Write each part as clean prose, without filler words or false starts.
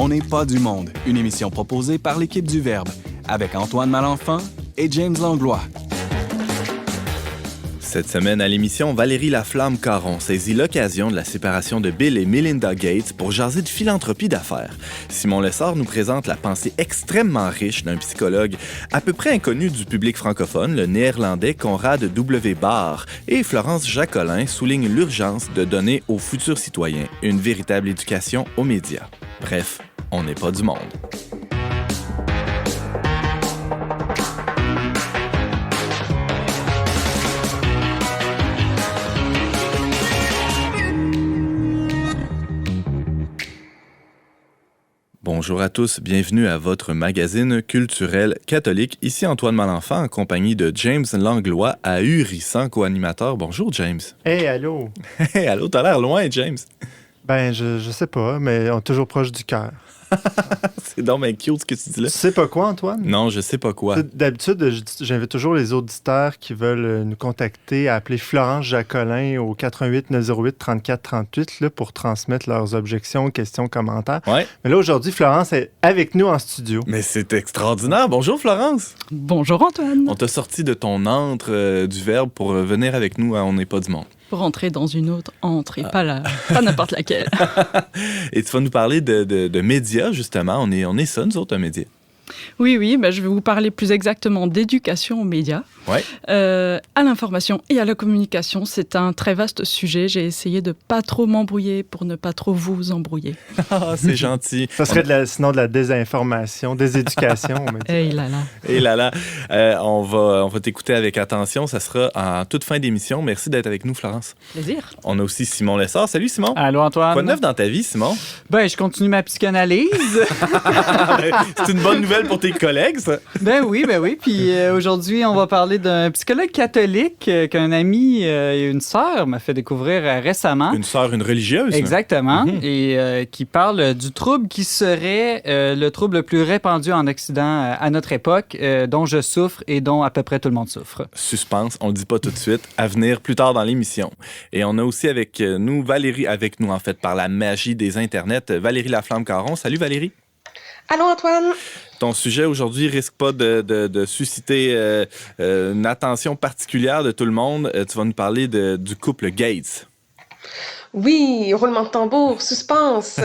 On n'est pas du monde, une émission proposée par l'équipe du Verbe, avec Antoine Malenfant et James Langlois. Cette semaine à l'émission, Valérie Laflamme-Caron saisit l'occasion de la séparation de Bill et Melinda Gates pour jaser de philanthropie d'affaires. Simon Lessard nous présente la pensée extrêmement riche d'un psychologue à peu près inconnu du public francophone, le néerlandais Conrad W. Bahr. Et Florence Jacolin souligne l'urgence de donner aux futurs citoyens une véritable éducation aux médias. Bref, on n'est pas du monde. Bonjour à tous, bienvenue à votre magazine culturel catholique. Ici Antoine Malenfant en compagnie de James Langlois, ahurissant co-animateur. Bonjour James. Hey, allô. Hey, allô, t'as l'air loin James. Ben, je sais pas, mais on est toujours proche du cœur. C'est donc bien cute ce que tu dis là. Tu sais pas quoi, Antoine? Non, je sais pas quoi. D'habitude, j'invite toujours les auditeurs qui veulent nous contacter à appeler Florence Jacolin au 88 908 34 38 là, pour transmettre leurs objections, questions, commentaires. Ouais. Mais là, aujourd'hui, Florence est avec nous en studio. Mais c'est extraordinaire. Bonjour Florence. Bonjour Antoine. On t'a sorti de ton antre du Verbe pour venir avec nous à On n'est pas du monde. Pour entrer dans une autre antre et pas n'importe laquelle. Et tu vas nous parler de médias, justement. On est ça, nous autres, un média. Oui, je vais vous parler plus exactement d'éducation aux médias, ouais. À l'information et à la communication. C'est un très vaste sujet. J'ai essayé de pas trop m'embrouiller pour ne pas trop vous embrouiller. Ah, c'est gentil. Ça serait sinon de la désinformation, déséducation. Et là là. Et là là. On va t'écouter avec attention. Ça sera en toute fin d'émission. Merci d'être avec nous, Florence. Plaisir. On a aussi Simon Lessard. Salut, Simon. Allô, Antoine. Quoi de neuf dans ta vie, Simon? Ben, je continue ma psychanalyse. C'est une bonne nouvelle pour tes collègues, ça? Ben oui. Puis aujourd'hui, on va parler d'un psychologue catholique qu'un ami et une sœur m'a fait découvrir récemment. Une sœur, une religieuse? Exactement. Et qui parle du trouble qui serait le trouble le plus répandu en Occident à notre époque, dont je souffre et dont à peu près tout le monde souffre. Suspense, on le dit pas tout de suite. À venir plus tard dans l'émission. Et on a aussi avec nous Valérie, en fait, par la magie des internets, Valérie Laflamme-Caron. Salut Valérie. Allô Antoine. Ton sujet aujourd'hui risque pas de susciter une attention particulière de tout le monde. Tu vas nous parler du couple Gates. Oui, roulement de tambour, suspense.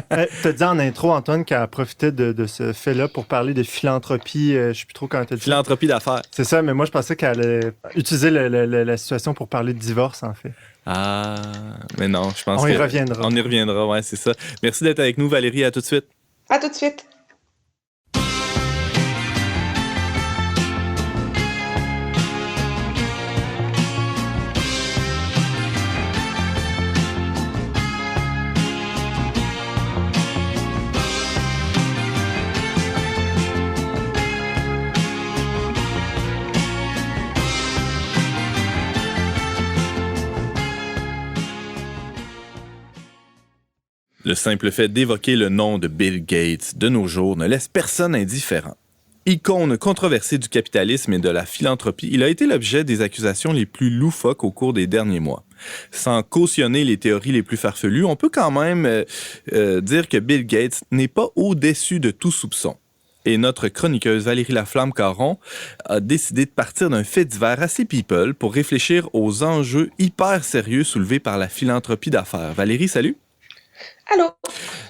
T'as dit en intro, Antoine, qu'elle a profité de ce fait-là pour parler de philanthropie. Je sais plus trop quand t'as dit. Philanthropie d'affaires. C'est ça, mais moi, je pensais qu'elle allait utiliser la situation pour parler de divorce, en fait. Ah, mais non, je pense On y reviendra. On y reviendra, ouais, c'est ça. Merci d'être avec nous, Valérie. À tout de suite. À tout de suite. Le simple fait d'évoquer le nom de Bill Gates de nos jours ne laisse personne indifférent. Icône controversée du capitalisme et de la philanthropie, il a été l'objet des accusations les plus loufoques au cours des derniers mois. Sans cautionner les théories les plus farfelues, on peut quand même dire que Bill Gates n'est pas au-dessus de tout soupçon. Et notre chroniqueuse Valérie Laflamme-Caron a décidé de partir d'un fait divers assez people pour réfléchir aux enjeux hyper sérieux soulevés par la philanthropie d'affaires. Valérie, salut! Allô?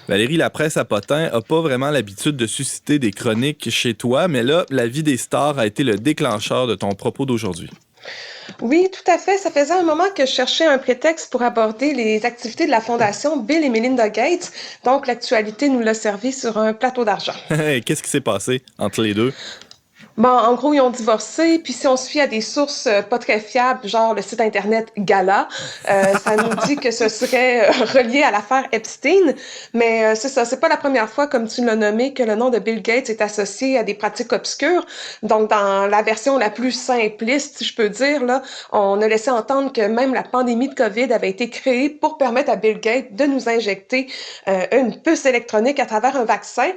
Valérie, la presse à potins n'a pas vraiment l'habitude de susciter des chroniques chez toi, mais là, la vie des stars a été le déclencheur de ton propos d'aujourd'hui. Oui, tout à fait. Ça faisait un moment que je cherchais un prétexte pour aborder les activités de la Fondation Bill et Melinda Gates. Donc, l'actualité nous l'a servi sur un plateau d'argent. Qu'est-ce qui s'est passé entre les deux? Bon, en gros, ils ont divorcé, puis si on se fie à des sources pas très fiables, genre le site internet Gala, ça nous dit que ce serait relié à l'affaire Epstein, mais c'est ça, c'est pas la première fois, comme tu l'as nommé, que le nom de Bill Gates est associé à des pratiques obscures. Donc, dans la version la plus simpliste, si je peux dire, là, on a laissé entendre que même la pandémie de COVID avait été créée pour permettre à Bill Gates de nous injecter une puce électronique à travers un vaccin.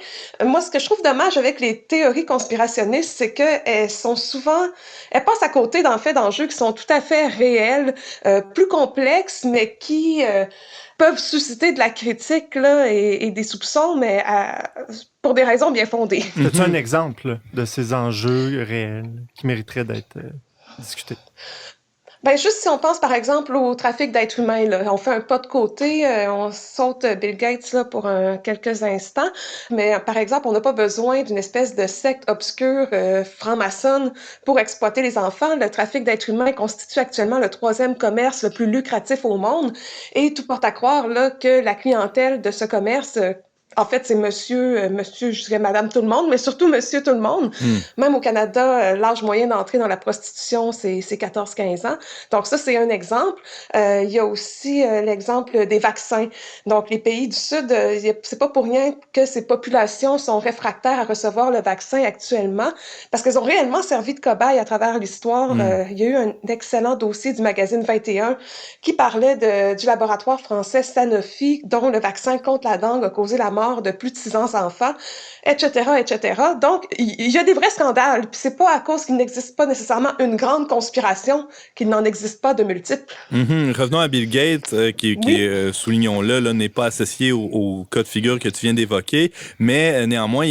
Moi, ce que je trouve dommage avec les théories conspirationnistes, c'est c'est qu'elles passent à côté d'enjeux qui sont tout à fait réels, plus complexes, mais qui peuvent susciter de la critique là, et des soupçons, mais pour des raisons bien fondées. As-tu un exemple de ces enjeux réels qui mériteraient d'être discutés? Ben juste si on pense par exemple au trafic d'êtres humains, là, on fait un pas de côté, on saute Bill Gates là, pour quelques instants, mais par exemple, on n'a pas besoin d'une espèce de secte obscure franc-maçonne pour exploiter les enfants. Le trafic d'êtres humains constitue actuellement le 3e commerce le plus lucratif au monde, et tout porte à croire là, que la clientèle de ce commerce en fait, c'est monsieur, je dirais madame tout le monde, mais surtout monsieur tout le monde. Même au Canada, l'âge moyen d'entrer dans la prostitution, c'est 14-15 ans. Donc ça, c'est un exemple. Il y a aussi l'exemple des vaccins. Donc les pays du Sud, c'est pas pour rien que ces populations sont réfractaires à recevoir le vaccin actuellement, parce qu'elles ont réellement servi de cobayes à travers l'histoire. Il y a eu un excellent dossier du magazine 21 qui parlait du laboratoire français Sanofi, dont le vaccin contre la dengue a causé la mort de plus de 600 enfants, etc., etc. Donc, il y a des vrais scandales, puis c'est pas à cause qu'il n'existe pas nécessairement une grande conspiration qu'il n'en existe pas de multiples. Revenons à Bill Gates, qui est, soulignons-le, là, n'est pas associé au cas de figure que tu viens d'évoquer, mais néanmoins,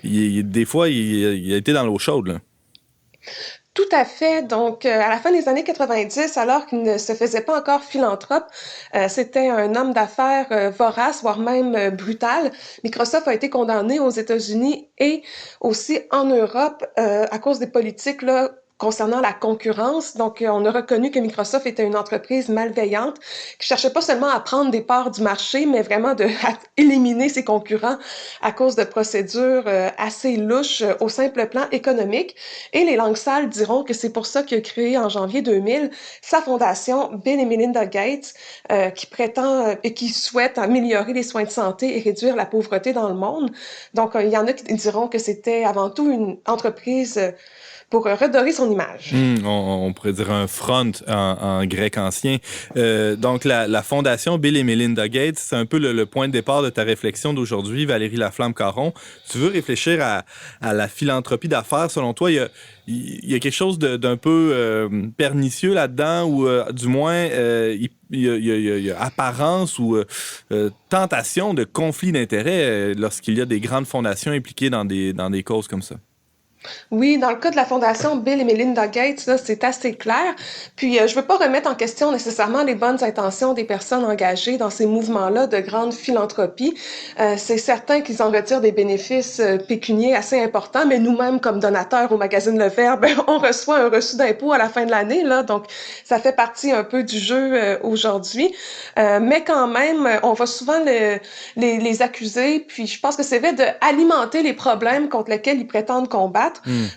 des fois, il a été dans l'eau chaude, là. Tout à fait. Donc, à la fin des années 90, alors qu'il ne se faisait pas encore philanthrope, c'était un homme d'affaires vorace, voire même brutal. Microsoft a été condamné aux États-Unis et aussi en Europe à cause des politiques là, concernant la concurrence. Donc, on a reconnu que Microsoft était une entreprise malveillante qui cherchait pas seulement à prendre des parts du marché, mais vraiment à éliminer ses concurrents à cause de procédures assez louches au simple plan économique. Et les langues sales diront que c'est pour ça qu'il a créé en janvier 2000 sa fondation Bill et Melinda Gates, qui prétend et qui souhaite améliorer les soins de santé et réduire la pauvreté dans le monde. Donc, il y en a qui diront que c'était avant tout une entreprise pour redorer son image. On pourrait dire un front en grec ancien. Donc, la fondation Bill et Melinda Gates, c'est un peu le point de départ de ta réflexion d'aujourd'hui, Valérie Laflamme-Caron. Tu veux réfléchir à la philanthropie d'affaires. Selon toi, il y a quelque chose d'un peu pernicieux là-dedans, ou du moins, il y a apparence ou tentation de conflit d'intérêts lorsqu'il y a des grandes fondations impliquées dans des causes comme ça. Oui, dans le cas de la fondation Bill et Melinda Gates, là, c'est assez clair. Puis, je veux pas remettre en question nécessairement les bonnes intentions des personnes engagées dans ces mouvements-là de grande philanthropie. C'est certain qu'ils en retirent des bénéfices pécuniaires assez importants, mais nous-mêmes, comme donateurs au magazine Le Verbe, on reçoit un reçu d'impôt à la fin de l'année, là, donc ça fait partie un peu du jeu aujourd'hui. Mais quand même, on va souvent les accuser, puis je pense que c'est vrai d'alimenter les problèmes contre lesquels ils prétendent combattre.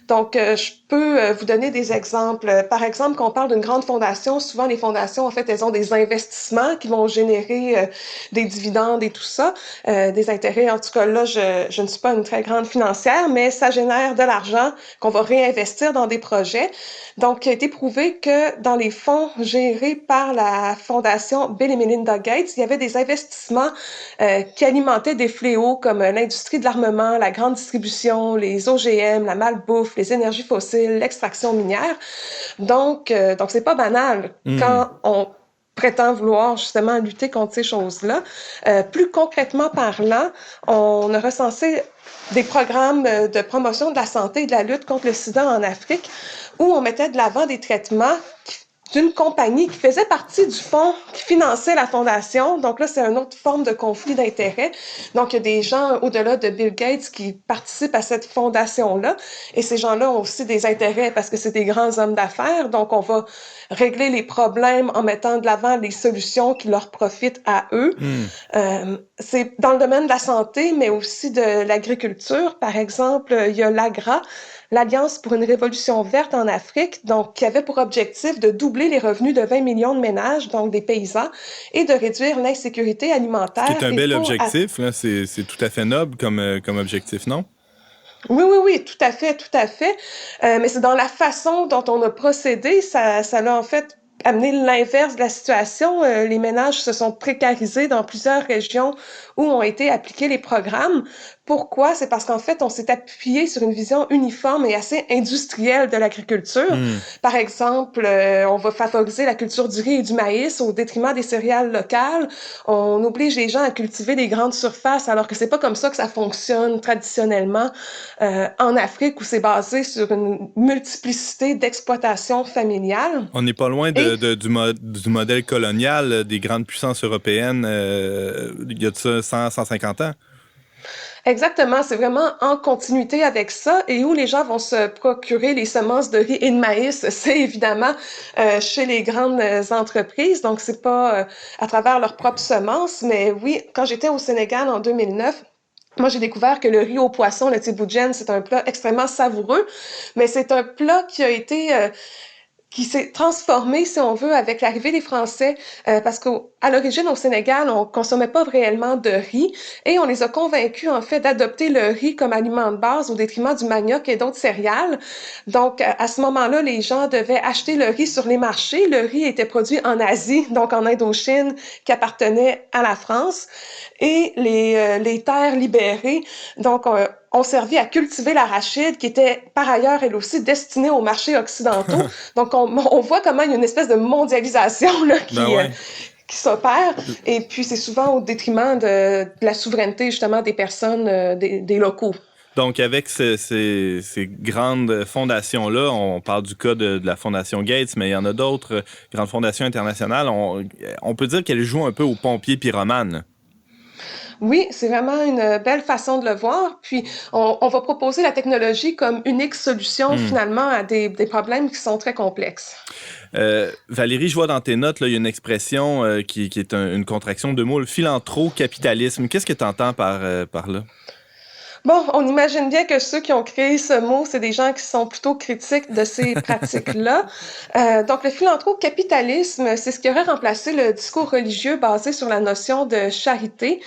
Donc, je peux vous donner des exemples. Par exemple, quand on parle d'une grande fondation, souvent les fondations, en fait, elles ont des investissements qui vont générer des dividendes et tout ça, des intérêts. En tout cas, là, je ne suis pas une très grande financière, mais ça génère de l'argent qu'on va réinvestir dans des projets. Donc, il a été prouvé que dans les fonds gérés par la fondation Bill et Melinda Gates, il y avait des investissements qui alimentaient des fléaux comme l'industrie de l'armement, la grande distribution, les OGM, la malbouffe, les énergies fossiles, l'extraction minière. Donc c'est pas banal quand on prétend vouloir justement lutter contre ces choses-là. Plus concrètement parlant, on a recensé des programmes de promotion de la santé et de la lutte contre le sida en Afrique où on mettait de l'avant des traitements d'une compagnie qui faisait partie du fonds qui finançait la fondation. Donc là, c'est une autre forme de conflit d'intérêts. Donc, il y a des gens au-delà de Bill Gates qui participent à cette fondation-là. Et ces gens-là ont aussi des intérêts parce que c'est des grands hommes d'affaires. Donc, on va régler les problèmes en mettant de l'avant les solutions qui leur profitent à eux. C'est dans le domaine de la santé, mais aussi de l'agriculture. Par exemple, il y a l'AGRA, l'Alliance pour une révolution verte en Afrique, donc qui avait pour objectif de doubler les revenus de 20 millions de ménages, donc des paysans, et de réduire l'insécurité alimentaire. C'est un bel objectif, là, c'est tout à fait noble comme objectif, non? Oui, tout à fait. Mais c'est dans la façon dont on a procédé, ça l'a en fait amené l'inverse de la situation. Les ménages se sont précarisés dans plusieurs régions où ont été appliqués les programmes. Pourquoi? C'est parce qu'en fait, on s'est appuyé sur une vision uniforme et assez industrielle de l'agriculture. Par exemple, on va favoriser la culture du riz et du maïs au détriment des céréales locales. On oblige les gens à cultiver des grandes surfaces, alors que c'est pas comme ça que ça fonctionne traditionnellement en Afrique, où c'est basé sur une multiplicité d'exploitations familiales. On n'est pas loin du modèle colonial des grandes puissances européennes il y a de ça 100-150 ans. Exactement, c'est vraiment en continuité avec ça. Et où les gens vont se procurer les semences de riz et de maïs, c'est évidemment chez les grandes entreprises. Donc, c'est pas à travers leurs propres semences. Mais oui, quand j'étais au Sénégal en 2009, moi, j'ai découvert que le riz au poisson, le tiboujen, c'est un plat extrêmement savoureux, mais c'est un plat qui a été... qui s'est transformé, si on veut, avec l'arrivée des Français, parce qu'à l'origine, au Sénégal, on consommait pas réellement de riz, et on les a convaincus, en fait, d'adopter le riz comme aliment de base au détriment du manioc et d'autres céréales. Donc, à ce moment-là, les gens devaient acheter le riz sur les marchés. Le riz était produit en Asie, donc en Indochine, qui appartenait à la France, et les terres libérées, donc, ont servi à cultiver l'arachide, qui était par ailleurs, elle aussi, destinée aux marchés occidentaux. Donc, on voit comment il y a une espèce de mondialisation là, qui s'opère. Et puis, c'est souvent au détriment de la souveraineté, justement, des personnes, des locaux. Donc, avec ces grandes fondations-là, on parle du cas de la Fondation Gates, mais il y en a d'autres grandes fondations internationales. On peut dire qu'elles jouent un peu aux pompiers pyromanes. Oui, c'est vraiment une belle façon de le voir. Puis, on va proposer la technologie comme unique solution, finalement, à des problèmes qui sont très complexes. Valérie, je vois dans tes notes, là, il y a une expression qui est une contraction de mots, le philantro-capitalisme. Qu'est-ce que tu entends par là? Bon, on imagine bien que ceux qui ont créé ce mot, c'est des gens qui sont plutôt critiques de ces pratiques-là. Donc, le philantro-capitalisme, c'est ce qui aurait remplacé le discours religieux basé sur la notion de charité.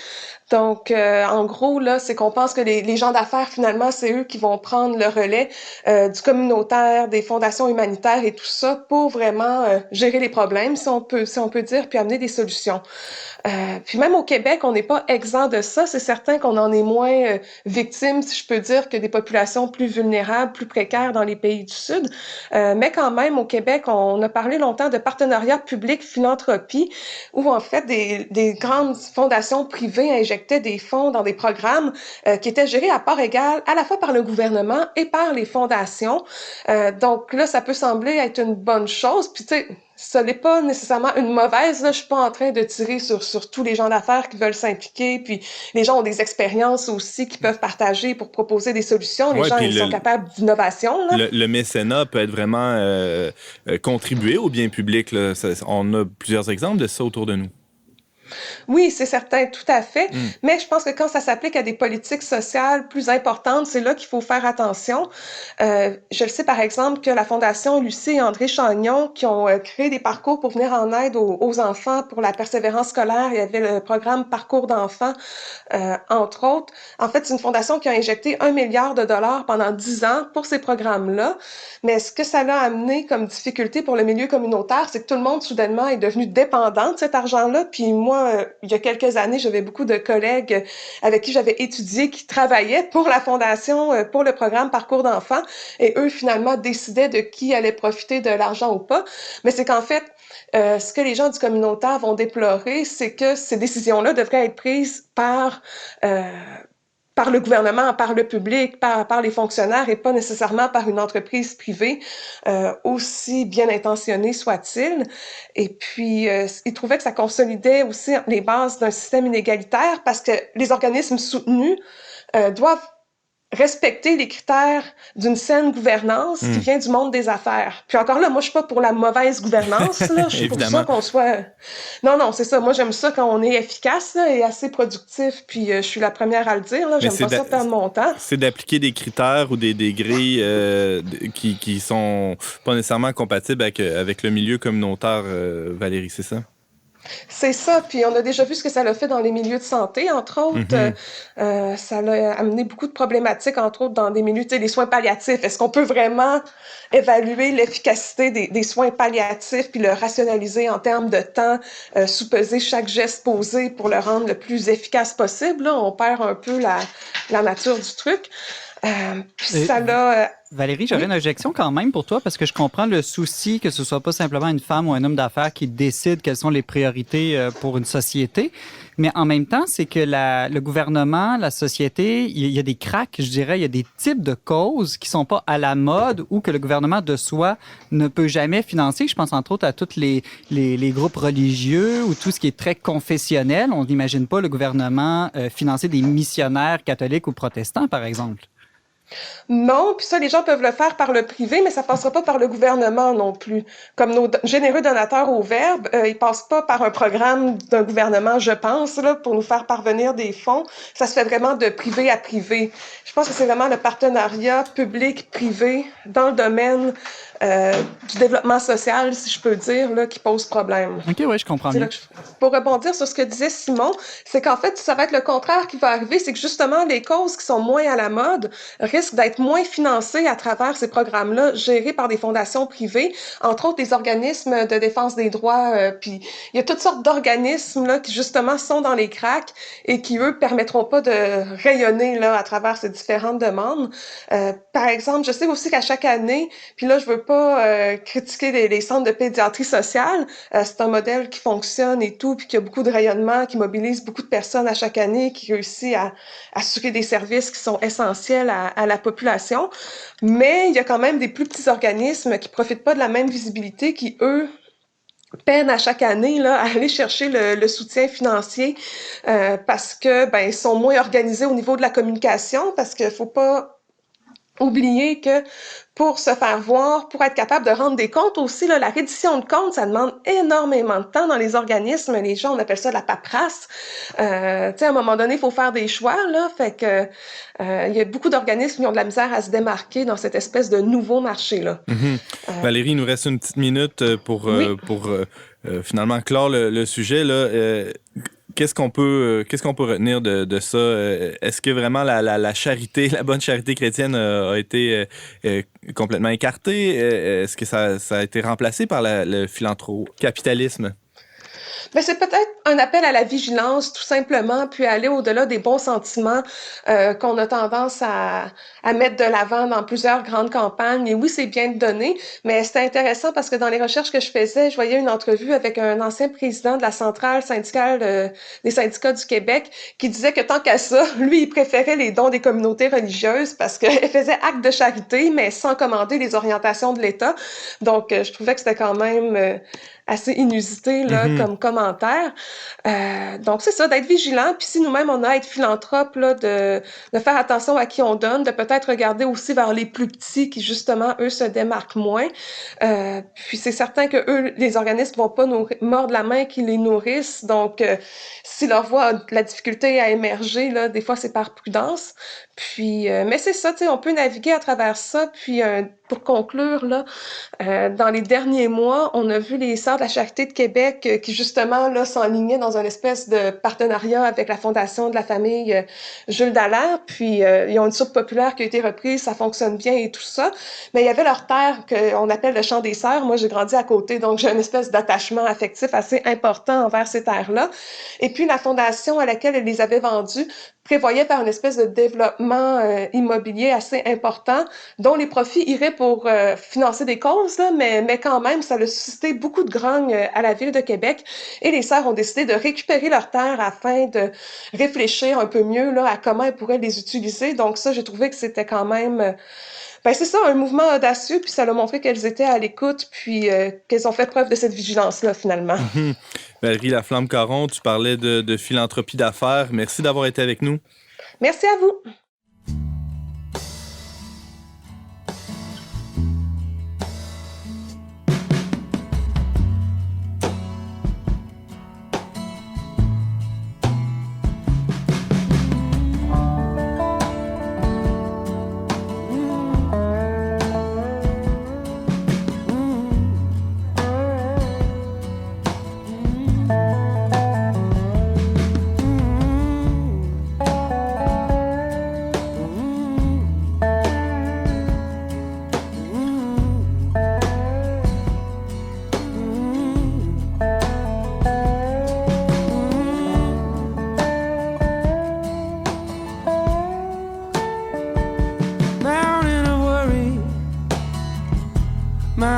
Donc, en gros, là, c'est qu'on pense que les gens d'affaires, finalement, c'est eux qui vont prendre le relais du communautaire, des fondations humanitaires et tout ça pour vraiment gérer les problèmes, si on peut dire, puis amener des solutions. Puis même au Québec, on n'est pas exempt de ça. C'est certain qu'on en est moins victime, si je peux dire, que des populations plus vulnérables, plus précaires dans les pays du Sud. Mais quand même, au Québec, on a parlé longtemps de partenariat public-philanthropie, où en fait, des grandes fondations privées injectaient des fonds dans des programmes qui étaient gérés à part égale, à la fois par le gouvernement et par les fondations. Donc là, ça peut sembler être une bonne chose. Puis tu sais, ça n'est pas nécessairement une mauvaise. Là, je suis pas en train de tirer sur tous les gens d'affaires qui veulent s'impliquer. Puis les gens ont des expériences aussi qui peuvent partager pour proposer des solutions. Les gens, ils sont capables d'innovation. Là. Le mécénat peut être vraiment contribuer au bien public. Là. On a plusieurs exemples de ça autour de nous. Oui, c'est certain, tout à fait. Mais je pense que quand ça s'applique à des politiques sociales plus importantes, c'est là qu'il faut faire attention. Je le sais, par exemple, que la Fondation Lucie et André Chagnon, qui ont créé des parcours pour venir en aide aux enfants pour la persévérance scolaire, il y avait le programme Parcours d'enfants, entre autres. En fait, c'est une fondation qui a injecté $1 milliard pendant 10 ans pour ces programmes-là. Mais ce que ça a amené comme difficulté pour le milieu communautaire, c'est que tout le monde, soudainement, est devenu dépendant de cet argent-là. Puis moi, il y a quelques années, j'avais beaucoup de collègues avec qui j'avais étudié, qui travaillaient pour la fondation, pour le programme Parcours d'enfants. Et eux, finalement, décidaient de qui allait profiter de l'argent ou pas. Mais c'est qu'en fait, ce que les gens du communautaire vont déplorer, c'est que ces décisions-là devraient être prises par le gouvernement, par le public, par les fonctionnaires et pas nécessairement par une entreprise privée, aussi bien intentionnée soit-il. Et puis, ils trouvaient que ça consolidait aussi les bases d'un système inégalitaire parce que les organismes soutenus doivent respecter les critères d'une saine gouvernance qui vient du monde des affaires. Puis encore là, moi, je suis pas pour la mauvaise gouvernance, là. Je suis pour ça qu'on soit... Non, c'est ça. Moi, j'aime ça quand on est efficace là, et assez productif. Puis je suis la première à le dire, là. J'aime pas ça perdre mon temps. C'est d'appliquer des critères ou des grilles qui sont pas nécessairement compatibles avec le milieu communautaire, Valérie, c'est ça? C'est ça, puis on a déjà vu ce que ça l'a fait dans les milieux de santé, entre autres. Ça l'a amené beaucoup de problématiques, entre autres dans des milieux, tu sais, les soins palliatifs. Est-ce qu'on peut vraiment évaluer l'efficacité des soins palliatifs puis le rationaliser en termes de temps, sous-peser chaque geste posé pour le rendre le plus efficace possible? Là, on perd un peu la nature du truc. Puis ça l'a... Valérie, j'aurais une objection quand même pour toi parce que je comprends le souci que ce soit pas simplement une femme ou un homme d'affaires qui décide quelles sont les priorités pour une société, mais en même temps, c'est que le gouvernement, la société, il y a des cracks, je dirais, il y a des types de causes qui sont pas à la mode ou que le gouvernement de soi ne peut jamais financer. Je pense entre autres à tous les groupes religieux ou tout ce qui est très confessionnel. On n'imagine pas le gouvernement financer des missionnaires catholiques ou protestants, par exemple. Non, puis ça, les gens peuvent le faire par le privé, mais ça passera pas par le gouvernement non plus. Comme nos généreux donateurs au Verbe, ils passent pas par un programme d'un gouvernement, je pense, là, pour nous faire parvenir des fonds. Ça se fait vraiment de privé à privé. Je pense que c'est vraiment le partenariat public-privé dans le domaine du développement social, si je peux dire, là, qui pose problème. OK, oui, je comprends mieux. Pour rebondir sur ce que disait Simon, c'est qu'en fait, ça va être le contraire qui va arriver, c'est que justement, les causes qui sont moins à la mode risquent d'être moins financées à travers ces programmes-là, gérés par des fondations privées, entre autres des organismes de défense des droits, puis il y a toutes sortes d'organismes là qui justement sont dans les cracks et qui, eux, permettront pas de rayonner là à travers ces différentes demandes. Par exemple, je sais aussi qu'à chaque année, puis là, je veux pas critiquer les centres de pédiatrie sociale, c'est un modèle qui fonctionne et tout, puis qui a beaucoup de rayonnement, qui mobilise beaucoup de personnes à chaque année, qui réussit à assurer des services qui sont essentiels à la population. Mais il y a quand même des plus petits organismes qui profitent pas de la même visibilité, qui, eux, peinent à chaque année là, à aller chercher le soutien financier parce que ils sont moins organisés au niveau de la communication, parce qu'il faut pas oublier que pour se faire voir, pour être capable de rendre des comptes aussi, là, la reddition de comptes, ça demande énormément de temps dans les organismes. Les gens, on appelle ça la paperasse. Tu sais, à un moment donné, il faut faire des choix, là. Fait que il y a beaucoup d'organismes qui ont de la misère à se démarquer dans cette espèce de nouveau marché, là. Valérie, il nous reste une petite minute pour finalement clore le sujet, là. Qu'est-ce qu'on peut retenir de ça? Est-ce que vraiment la charité, la bonne charité chrétienne a été complètement écartée? Est-ce que ça a été remplacé par le philanthrocapitalisme? Mais c'est peut-être un appel à la vigilance, tout simplement, puis aller au-delà des bons sentiments qu'on a tendance à mettre de l'avant dans plusieurs grandes campagnes. Et oui, c'est bien de donner, mais c'était intéressant parce que dans les recherches que je faisais, je voyais une entrevue avec un ancien président de la centrale syndicale des syndicats du Québec qui disait que tant qu'à ça, lui, il préférait les dons des communautés religieuses parce qu'elle faisait acte de charité, mais sans commander les orientations de l'État. Donc, je trouvais que c'était quand même assez inusité là, comme commentaire. Donc, c'est ça, d'être vigilant. Puis si nous-mêmes, on a à être philanthrope, là, de faire attention à qui on donne, de peut-être regarder aussi vers les plus petits qui, justement, eux, se démarquent moins. Puis c'est certain que eux, les organismes vont pas mordre la main qui les nourrissent. Donc, si leur voix a de la difficulté à émerger, là, des fois, c'est par prudence. Puis, mais c'est ça, tu sais, on peut naviguer à travers ça. Puis, pour conclure, là, dans les derniers mois, on a vu les Sœurs de la Charité de Québec qui, justement, là, s'enlignaient dans une espèce de partenariat avec la Fondation de la famille Jules Dallaire. Puis, ils ont une soupe populaire qui a été reprise, ça fonctionne bien et tout ça. Mais il y avait leur terre qu'on appelle le Chant des Sœurs. Moi, j'ai grandi à côté, donc j'ai une espèce d'attachement affectif assez important envers ces terres-là. Et puis, la fondation à laquelle elle les avait vendues prévoyait faire une espèce de développement immobilier assez important, dont les profits iraient pour financer des causes, là, mais quand même, ça a suscité beaucoup de grogne à la Ville de Québec. Et les sœurs ont décidé de récupérer leurs terres afin de réfléchir un peu mieux là, à comment elles pourraient les utiliser. Donc ça, j'ai trouvé que c'était quand même... c'est ça, un mouvement audacieux, puis ça a montré qu'elles étaient à l'écoute, puis qu'elles ont fait preuve de cette vigilance-là, finalement. Valérie Laflamme-Caron, tu parlais de philanthropie d'affaires. Merci d'avoir été avec nous. Merci à vous.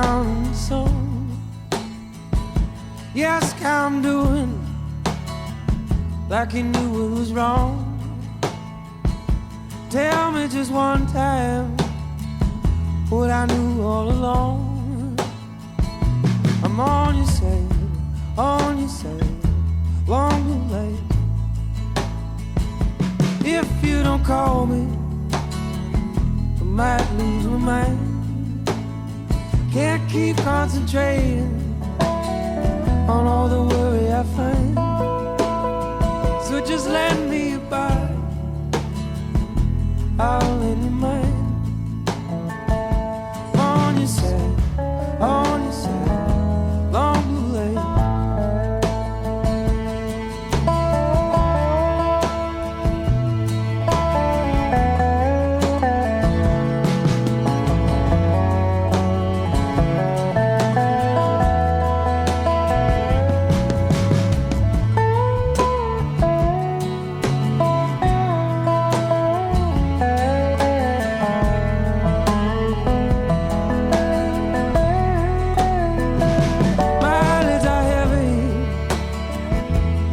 counting songs. Yes, I'm doing like you knew it was wrong. Tell me just one time what I knew all along. I'm on your side, long too late. If you don't call me, I might lose my mind. Can't keep concentrating on all the worry I find. So just let me abide, I'll lend you mine. On your side, long blue lane.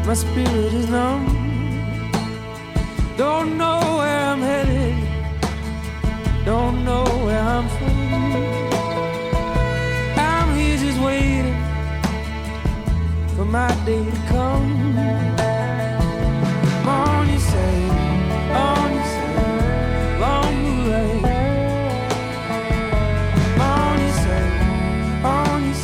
My spirit is numb. Don't know where I'm headed. Don't know where I'm from. I'm here just waiting for my day to come. On your side, long blue lane. On your side, long blue lane.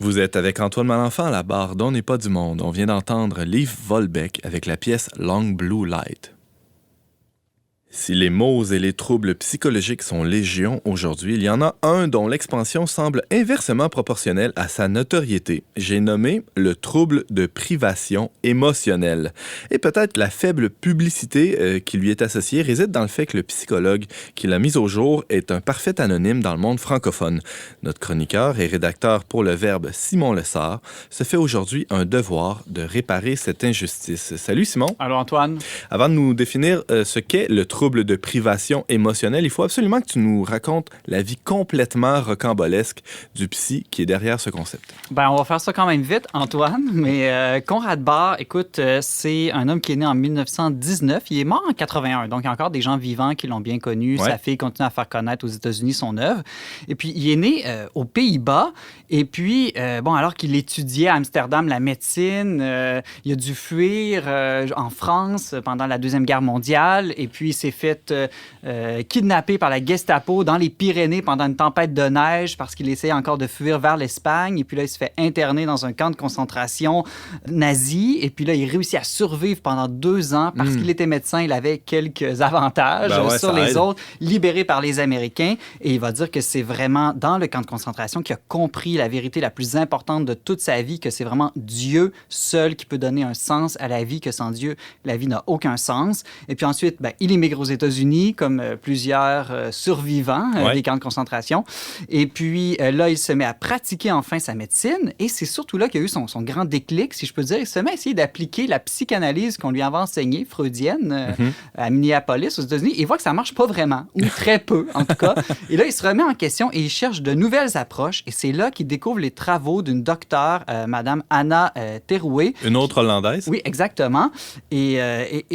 Vous êtes avec Antoine Malenfant à la barre d'On n'est pas du monde. On vient d'entendre Leif Volbeck avec la pièce Long Blue Light. Si les maux et les troubles psychologiques sont légion aujourd'hui, il y en a un dont l'expansion semble inversement proportionnelle à sa notoriété. J'ai nommé le trouble de privation émotionnelle. Et peut-être la faible publicité qui lui est associée réside dans le fait que le psychologue qui l'a mis au jour est un parfait anonyme dans le monde francophone. Notre chroniqueur et rédacteur pour le Verbe, Simon Lessard, se fait aujourd'hui un devoir de réparer cette injustice. Salut Simon. Allô Antoine. Avant de nous définir ce qu'est le trouble de privation émotionnelle, il faut absolument que tu nous racontes la vie complètement rocambolesque du psy qui est derrière ce concept. Ben, on va faire ça quand même vite, Antoine, mais Conrad Bahr, écoute, c'est un homme qui est né en 1919, il est mort en 81, donc il y a encore des gens vivants qui l'ont bien connu, Ouais. Sa fille continue à faire connaître aux États-Unis son œuvre, et puis il est né aux Pays-Bas, et puis, alors qu'il étudiait à Amsterdam la médecine, il a dû fuir en France pendant la Deuxième Guerre mondiale, et puis il s'est fait kidnapper par la Gestapo dans les Pyrénées pendant une tempête de neige parce qu'il essayait encore de fuir vers l'Espagne. Et puis là, il se fait interner dans un camp de concentration nazi. Et puis là, il réussit à survivre pendant 2 ans parce qu'il était médecin. Il avait quelques avantages sur les autres, libéré par les Américains. Et il va dire que c'est vraiment dans le camp de concentration qu'il a compris la vérité la plus importante de toute sa vie, que c'est vraiment Dieu seul qui peut donner un sens à la vie, que sans Dieu, la vie n'a aucun sens. Et puis ensuite, il immigre aux États-Unis, comme plusieurs survivants des camps de concentration. Et puis là, il se met à pratiquer enfin sa médecine. Et c'est surtout là qu'il a eu son grand déclic, si je peux dire. Il se met à essayer d'appliquer la psychanalyse qu'on lui avait enseignée, freudienne, à Minneapolis, aux États-Unis. Et il voit que ça marche pas vraiment, ou très peu, en tout cas. Et là, il se remet en question et il cherche de nouvelles approches. Et c'est là qu'il découvre les travaux d'une docteure, Madame Anna Terouet. Une autre Hollandaise? Oui, exactement. Et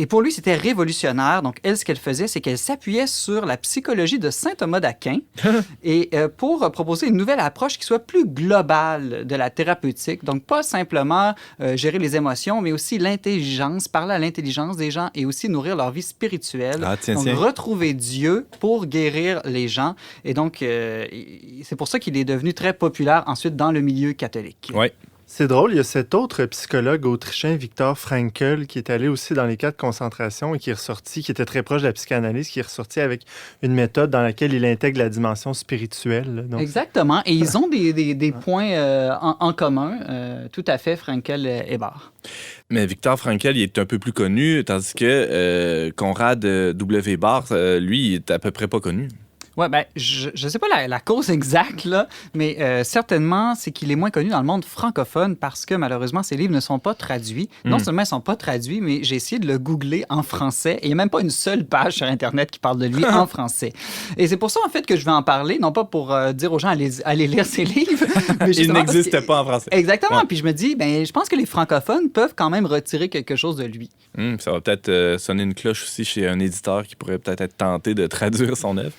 pour lui, c'était révolutionnaire. Donc, elle, ce qu'elle faisait, c'est qu'elle s'appuyait sur la psychologie de saint Thomas d'Aquin et pour proposer une nouvelle approche qui soit plus globale de la thérapeutique. Donc, pas simplement gérer les émotions, mais aussi l'intelligence, parler à l'intelligence des gens et aussi nourrir leur vie spirituelle. Donc, retrouver Dieu pour guérir les gens. Et donc, c'est pour ça qu'il est devenu très populaire ensuite dans le milieu catholique. Oui. C'est drôle, il y a cet autre psychologue autrichien, Viktor Frankl, qui est allé aussi dans les camps de concentration et qui est ressorti, qui était très proche de la psychanalyse, qui est ressorti avec une méthode dans laquelle il intègre la dimension spirituelle. Donc, Exactement. Et ils ont des points en commun, tout à fait, Frankl et Barr. Mais Viktor Frankl, il est un peu plus connu, tandis que Conrad W. Barr, lui, il est à peu près pas connu. Oui, ben, je ne sais pas la cause exacte, là, mais certainement, c'est qu'il est moins connu dans le monde francophone parce que malheureusement, ses livres ne sont pas traduits. Non seulement ils ne sont pas traduits, mais j'ai essayé de le googler en français et il n'y a même pas une seule page sur Internet qui parle de lui en français. Et c'est pour ça, en fait, que je vais en parler, non pas pour dire aux gens allez lire ses livres, mais Il n'existe pas en français. Exactement. Ouais. Puis je me dis, ben, je pense que les francophones peuvent quand même retirer quelque chose de lui. Ça va peut-être sonner une cloche aussi chez un éditeur qui pourrait peut-être être tenté de traduire son œuvre.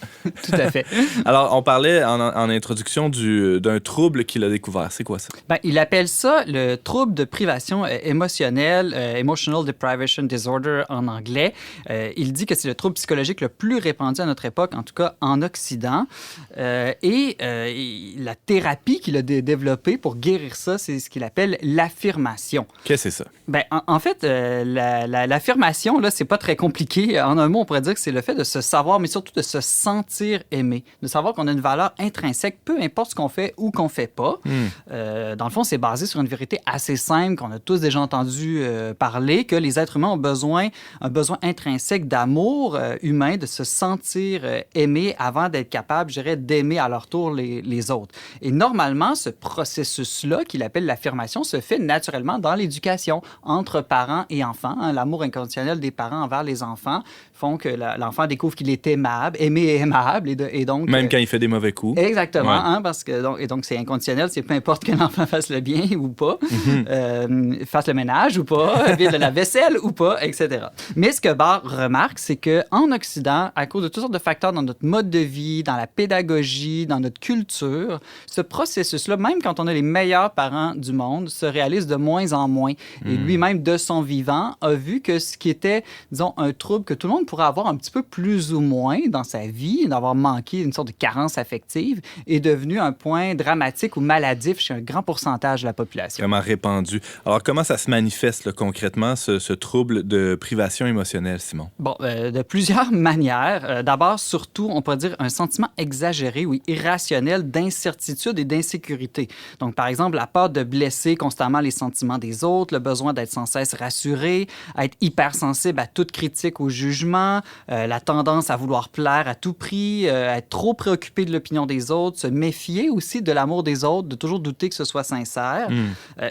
Tout à fait. Alors, on parlait en introduction d'un trouble qu'il a découvert. C'est quoi ça? Ben, il appelle ça le trouble de privation émotionnelle, Emotional Deprivation Disorder en anglais. Il dit que c'est le trouble psychologique le plus répandu à notre époque, en tout cas en Occident. La thérapie qu'il a développée pour guérir ça, c'est ce qu'il appelle l'affirmation. Qu'est-ce que c'est ça? Ben, en fait, l'affirmation, là, c'est pas très compliqué. En un mot, on pourrait dire que c'est le fait de se savoir, mais surtout de se sentir aimé, de savoir qu'on a une valeur intrinsèque, peu importe ce qu'on fait ou qu'on fait pas. Dans le fond, c'est basé sur une vérité assez simple qu'on a tous déjà entendu parler, que les êtres humains ont un besoin intrinsèque d'amour humain, de se sentir aimé avant d'être capable, je dirais, d'aimer à leur tour les autres. Et normalement, ce processus-là, qu'il appelle l'affirmation, se fait naturellement dans l'éducation, entre parents et enfants. Hein. L'amour inconditionnel des parents envers les enfants font que l'enfant découvre qu'il est aimable, aimé et aimable. Et donc, même quand il fait des mauvais coups. Exactement. Ouais. Hein, parce que, donc, c'est inconditionnel. C'est peu importe que l'enfant fasse le bien ou pas, fasse le ménage ou pas, vide la vaisselle ou pas, etc. Mais ce que Barr remarque, c'est qu'en Occident, à cause de toutes sortes de facteurs dans notre mode de vie, dans la pédagogie, dans notre culture, ce processus-là, même quand on a les meilleurs parents du monde, se réalise de moins en moins. Et lui-même, de son vivant, a vu que ce qui était, disons, un trouble que tout le monde pourrait avoir un petit peu plus ou moins dans sa vie, d'avoir manqué une sorte de carence affective, est devenu un point dramatique ou maladif chez un grand pourcentage de la population. Vraiment répandu. Alors, comment ça se manifeste là, concrètement, ce trouble de privation émotionnelle, Simon? Bon, de plusieurs manières. D'abord, surtout, on pourrait dire un sentiment exagéré ou irrationnel d'incertitude et d'insécurité. Donc, par exemple, la peur de blesser constamment les sentiments des autres, le besoin d'être sans cesse rassuré, être hypersensible à toute critique ou jugement, la tendance à vouloir plaire à tout prix, être trop préoccupé de l'opinion des autres, se méfier aussi de l'amour des autres, de toujours douter que ce soit sincère.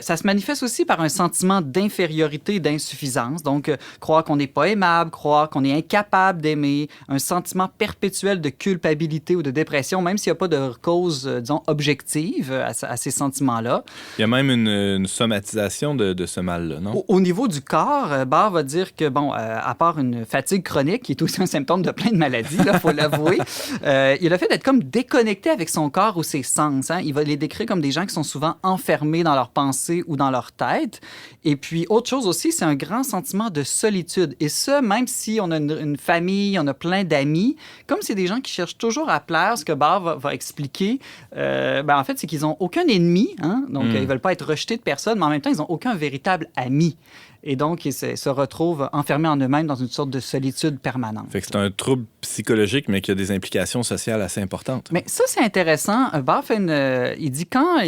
Ça se manifeste aussi par un sentiment d'infériorité et d'insuffisance. Donc, croire qu'on n'est pas aimable, croire qu'on est incapable d'aimer, un sentiment perpétuel de culpabilité ou de dépression, même s'il n'y a pas de cause, disons, objective à ces sentiments-là. Il y a même une somatisation de ce mal-là, non? Au niveau du corps, Barr va dire que, bon, à part une fatigue chronique, qui est aussi un symptôme de plein de maladies, il faut l'avouer, il a le fait d'être comme déconnecté avec son corps ou ses sens. Hein. Il va les décrire comme des gens qui sont souvent enfermés dans leurs pensées ou dans leur tête. Et puis, autre chose aussi, c'est un grand sentiment de solitude. Et ça, même si on a une famille, on a plein d'amis, comme c'est des gens qui cherchent toujours à plaire, ce que Barr va expliquer, en fait, c'est qu'ils n'ont aucun ennemi. Hein? Donc, ils ne veulent pas être rejetés de personne, mais en même temps, ils n'ont aucun véritable ami. Et donc, ils se retrouvent enfermés en eux-mêmes dans une sorte de solitude permanente. Fait que c'est un trouble psychologique, mais qui a des implications sociales assez importantes. Mais ça, c'est intéressant. Barr il dit quand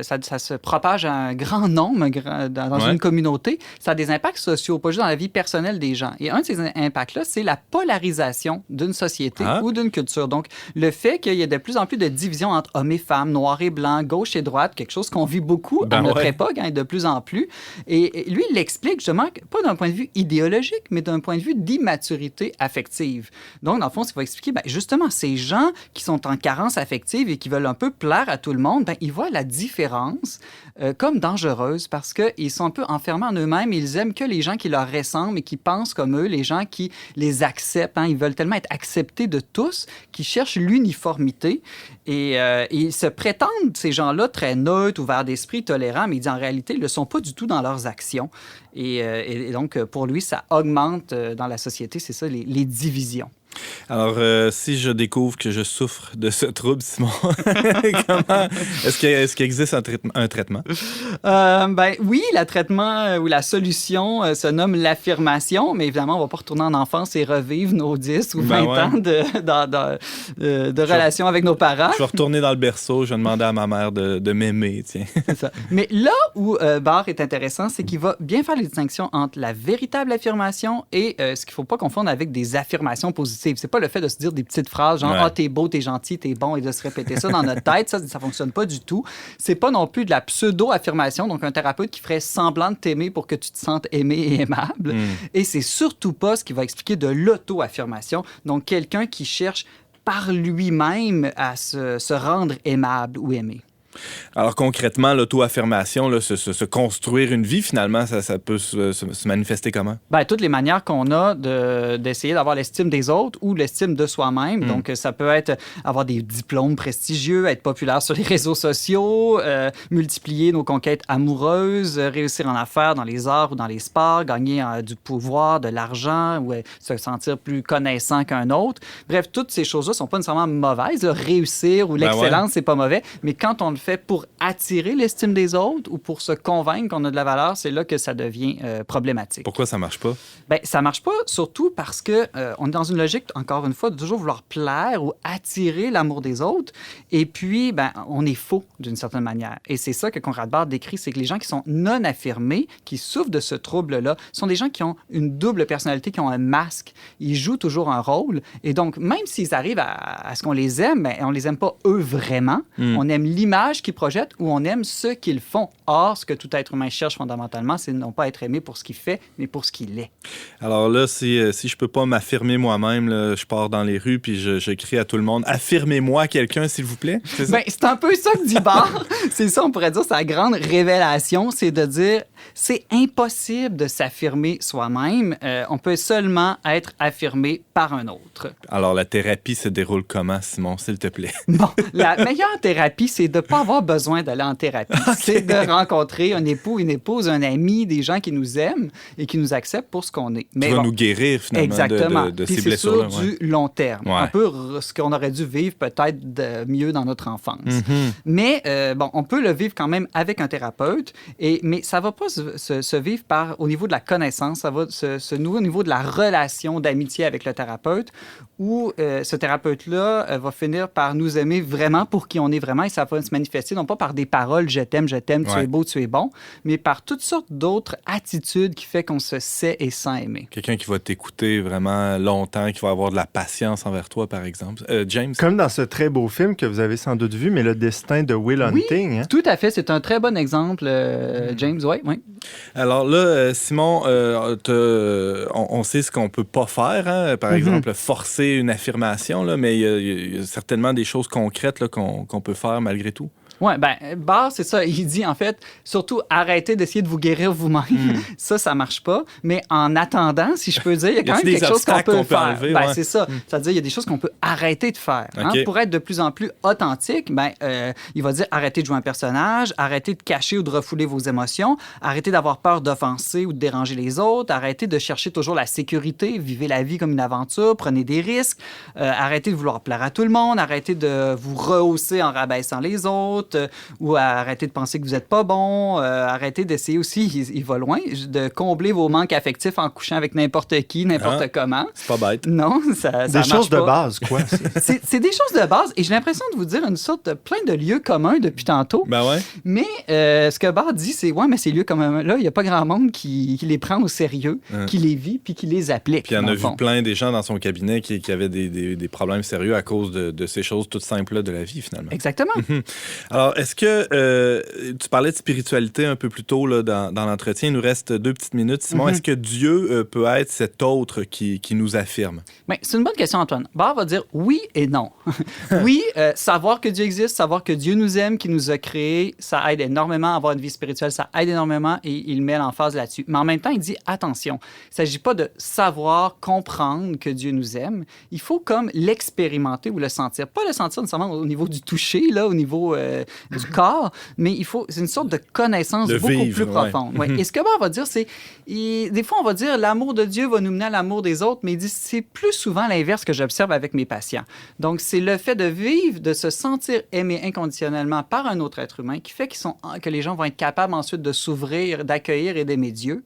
ça se propage à un grand nombre dans une communauté, ça a des impacts sociaux, pas juste dans la vie personnelle des gens. Et un de ces impacts-là, c'est la polarisation d'une société ou d'une culture. Donc, le fait qu'il y ait de plus en plus de divisions entre hommes et femmes, noir et blanc, gauche et droite, quelque chose qu'on vit beaucoup à notre époque, hein, de plus en plus. Et lui, il l'explique justement, pas d'un point de vue idéologique, mais d'un point de vue d'immaturité affective. Donc, dans le fond, ce qu'il va expliquer, justement, ces gens qui sont en carence affective et qui veulent un peu plaire à tout le monde, ils voient la différence comme dangereuse parce qu'ils sont un peu enfermés en eux-mêmes. Ils aiment que les gens qui leur ressemblent et qui pensent comme eux, les gens qui les acceptent. Hein. Ils veulent tellement être acceptés de tous qu'ils cherchent l'uniformité. Et ils se prétendent, ces gens-là, très neutres, ouverts d'esprit, tolérants, mais en réalité, ils ne le sont pas du tout dans leurs actions. Et donc, pour lui, ça augmente dans la société, c'est ça, les divisions. Alors, si je découvre que je souffre de ce trouble, Simon, est-ce qu'il existe un traitement? Oui, le traitement ou la solution se nomme l'affirmation, mais évidemment, on ne va pas retourner en enfance et revivre nos 10 ou 20 ans de relation avec nos parents. Je vais retourner dans le berceau, je vais demander à ma mère de m'aimer, tiens. C'est ça. Mais là où Barr est intéressant, c'est qu'il va bien faire les distinctions entre la véritable affirmation et ce qu'il ne faut pas confondre avec des affirmations positives. C'est pas le fait de se dire des petites phrases genre « Ah, t'es beau, t'es gentil, t'es bon » et de se répéter ça dans notre tête. Ça fonctionne pas du tout. C'est pas non plus de la pseudo-affirmation, donc un thérapeute qui ferait semblant de t'aimer pour que tu te sentes aimé et aimable. Et c'est surtout pas ce qui va expliquer de l'auto-affirmation, donc quelqu'un qui cherche par lui-même à se rendre aimable ou aimé. Alors concrètement, l'auto-affirmation, là, se construire une vie, finalement, ça peut se manifester comment? Toutes les manières qu'on a d'essayer d'avoir l'estime des autres ou l'estime de soi-même. Donc, ça peut être avoir des diplômes prestigieux, être populaire sur les réseaux sociaux, multiplier nos conquêtes amoureuses, réussir en affaires dans les arts ou dans les sports, gagner du pouvoir, de l'argent ou se sentir plus connaissant qu'un autre. Bref, toutes ces choses-là ne sont pas nécessairement mauvaises. Là. Réussir ou l'excellence, c'est pas mauvais. Mais quand on le fait pour attirer l'estime des autres ou pour se convaincre qu'on a de la valeur, c'est là que ça devient problématique. Pourquoi ça marche pas? Ça marche pas surtout parce que on est dans une logique, encore une fois, de toujours vouloir plaire ou attirer l'amour des autres. Et puis, on est faux d'une certaine manière. Et c'est ça que Conrad Barr décrit, c'est que les gens qui sont non affirmés, qui souffrent de ce trouble-là, sont des gens qui ont une double personnalité, qui ont un masque. Ils jouent toujours un rôle. Et donc, même s'ils arrivent à ce qu'on les aime, on les aime pas eux vraiment. On aime l'image qu'ils projettent ou on aime ce qu'ils font. Or, ce que tout être humain cherche fondamentalement, c'est non pas être aimé pour ce qu'il fait, mais pour ce qu'il est. Alors là, si je peux pas m'affirmer moi-même, là, je pars dans les rues puis je crie à tout le monde « Affirmez-moi quelqu'un, s'il vous plaît ». C'est un peu ça que dit Barr. C'est ça, on pourrait dire, sa grande révélation, c'est de dire c'est impossible de s'affirmer soi-même. On peut seulement être affirmé par un autre. Alors, la thérapie se déroule comment, Simon, s'il te plaît? Bon, la meilleure thérapie, c'est de ne pas avoir besoin d'aller en thérapie. Okay. C'est de rencontrer un époux, une épouse, un ami, des gens qui nous aiment et qui nous acceptent pour ce qu'on est. Mais qui va nous guérir, finalement, exactement. de Puis ces c'est blessures-là. sur du long terme. Un peu ce qu'on aurait dû vivre peut-être mieux dans notre enfance. Mais on peut le vivre quand même avec un thérapeute, mais ça ne va pas se vivre au niveau de la connaissance, ça va se nouer au niveau de la relation d'amitié avec le thérapeute, où ce thérapeute-là va finir par nous aimer vraiment pour qui on est vraiment, et ça va se manifester non pas par des paroles « je t'aime, tu es beau, tu es bon », mais par toutes sortes d'autres attitudes qui fait qu'on se sait et sent aimer. Quelqu'un qui va t'écouter vraiment longtemps, qui va avoir de la patience envers toi, par exemple. James? Comme dans ce très beau film que vous avez sans doute vu, mais Le destin de Will Hunting. Oui, tout à fait. C'est un très bon exemple, James. Oui. Alors là, Simon, on sait ce qu'on peut pas faire. Hein? Par exemple, forcer une affirmation, là, mais il y a certainement des choses concrètes là, qu'on peut faire malgré tout. Oui, Barr, c'est ça. Il dit, en fait, surtout, arrêtez d'essayer de vous guérir vous-même. Ça marche pas. Mais en attendant, si je peux dire, il y a quand même quelque chose qu'on peut faire. Enlever, c'est ça. C'est-à-dire, il y a des choses qu'on peut arrêter de faire. Okay. Pour être de plus en plus authentique, il va dire, arrêtez de jouer un personnage, arrêtez de cacher ou de refouler vos émotions, arrêtez d'avoir peur d'offenser ou de déranger les autres, arrêtez de chercher toujours la sécurité, vivez la vie comme une aventure, prenez des risques, arrêtez de vouloir plaire à tout le monde, arrêtez de vous rehausser en rabaissant les autres, ou arrêtez de penser que vous n'êtes pas bon, arrêtez d'essayer aussi, il va loin, de combler vos manques affectifs en couchant avec n'importe qui, n'importe comment. C'est pas bête. Non, ça marche pas. Des choses de base, quoi. C'est des choses de base, et j'ai l'impression de vous dire une sorte de plein de lieux communs depuis tantôt. Mais ce que Barr dit, c'est mais ces lieux communs-là, il n'y a pas grand monde qui les prend au sérieux, qui les vit, puis qui les applique. Puis il y en a vu plein des gens dans son cabinet qui avaient des problèmes sérieux à cause de ces choses toutes simples-là de la vie, finalement. Exactement. Alors, est-ce que tu parlais de spiritualité un peu plus tôt là, dans l'entretien, il nous reste 2 petites minutes. Simon, est-ce que Dieu peut être cet autre qui nous affirme? C'est une bonne question, Antoine. Barr va dire oui et non. Oui, savoir que Dieu existe, savoir que Dieu nous aime, qu'il nous a créés, ça aide énormément à avoir une vie spirituelle, ça aide énormément et il met l'emphase là-dessus. Mais en même temps, il dit attention, il ne s'agit pas de savoir, comprendre que Dieu nous aime. Il faut comme l'expérimenter ou le sentir. Pas le sentir nécessairement au niveau du toucher, là, au niveau du corps, mais c'est une sorte de connaissance beaucoup plus profonde. Ouais. Et ce que Barth va dire, c'est, des fois, on va dire l'amour de Dieu va nous mener à l'amour des autres, mais il dit c'est plus souvent l'inverse que j'observe avec mes patients. Donc, c'est le fait de vivre, de se sentir aimé inconditionnellement par un autre être humain qui fait que les gens vont être capables ensuite de s'ouvrir, d'accueillir et d'aimer Dieu.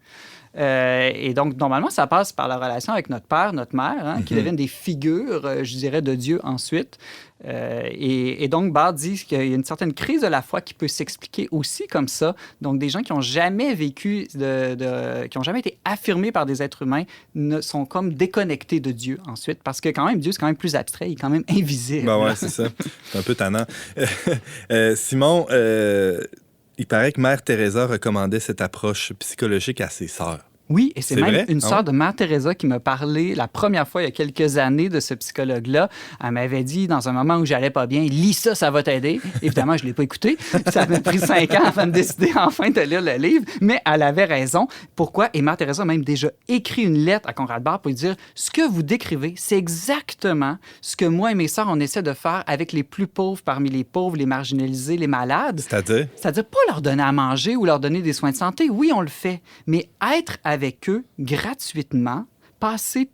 Et donc, normalement, ça passe par la relation avec notre père, notre mère, qui deviennent des figures, je dirais, de Dieu ensuite. Et donc, Barth dit qu'il y a une certaine crise de la foi qui peut s'expliquer aussi comme ça. Donc, des gens qui n'ont jamais vécu, qui n'ont jamais été affirmés par des êtres humains, sont comme déconnectés de Dieu ensuite. Parce que quand même, Dieu, c'est quand même plus abstrait, il est quand même invisible. Ben ouais, c'est ça. C'est un peu tannant. Simon, il paraît que Mère Teresa recommandait cette approche psychologique à ses sœurs. Oui, et c'est même vrai? une sœur de Mère Teresa qui m'a parlé la première fois, il y a quelques années, de ce psychologue-là. Elle m'avait dit, dans un moment où j'allais pas bien, « Lis ça, ça va t'aider. » Évidemment, je l'ai pas écouté. Ça m'a pris 5 ans avant de décider enfin de lire le livre. Mais elle avait raison. Pourquoi? Et Mère Teresa a même déjà écrit une lettre à Conrad Barth pour lui dire, « Ce que vous décrivez, c'est exactement ce que moi et mes sœurs, on essaie de faire avec les plus pauvres parmi les pauvres, les marginalisés, les malades. » C'est-à-dire? C'est-à-dire pas leur donner à manger ou leur donner des soins de santé. Oui, on le fait. Mais être avec eux gratuitement,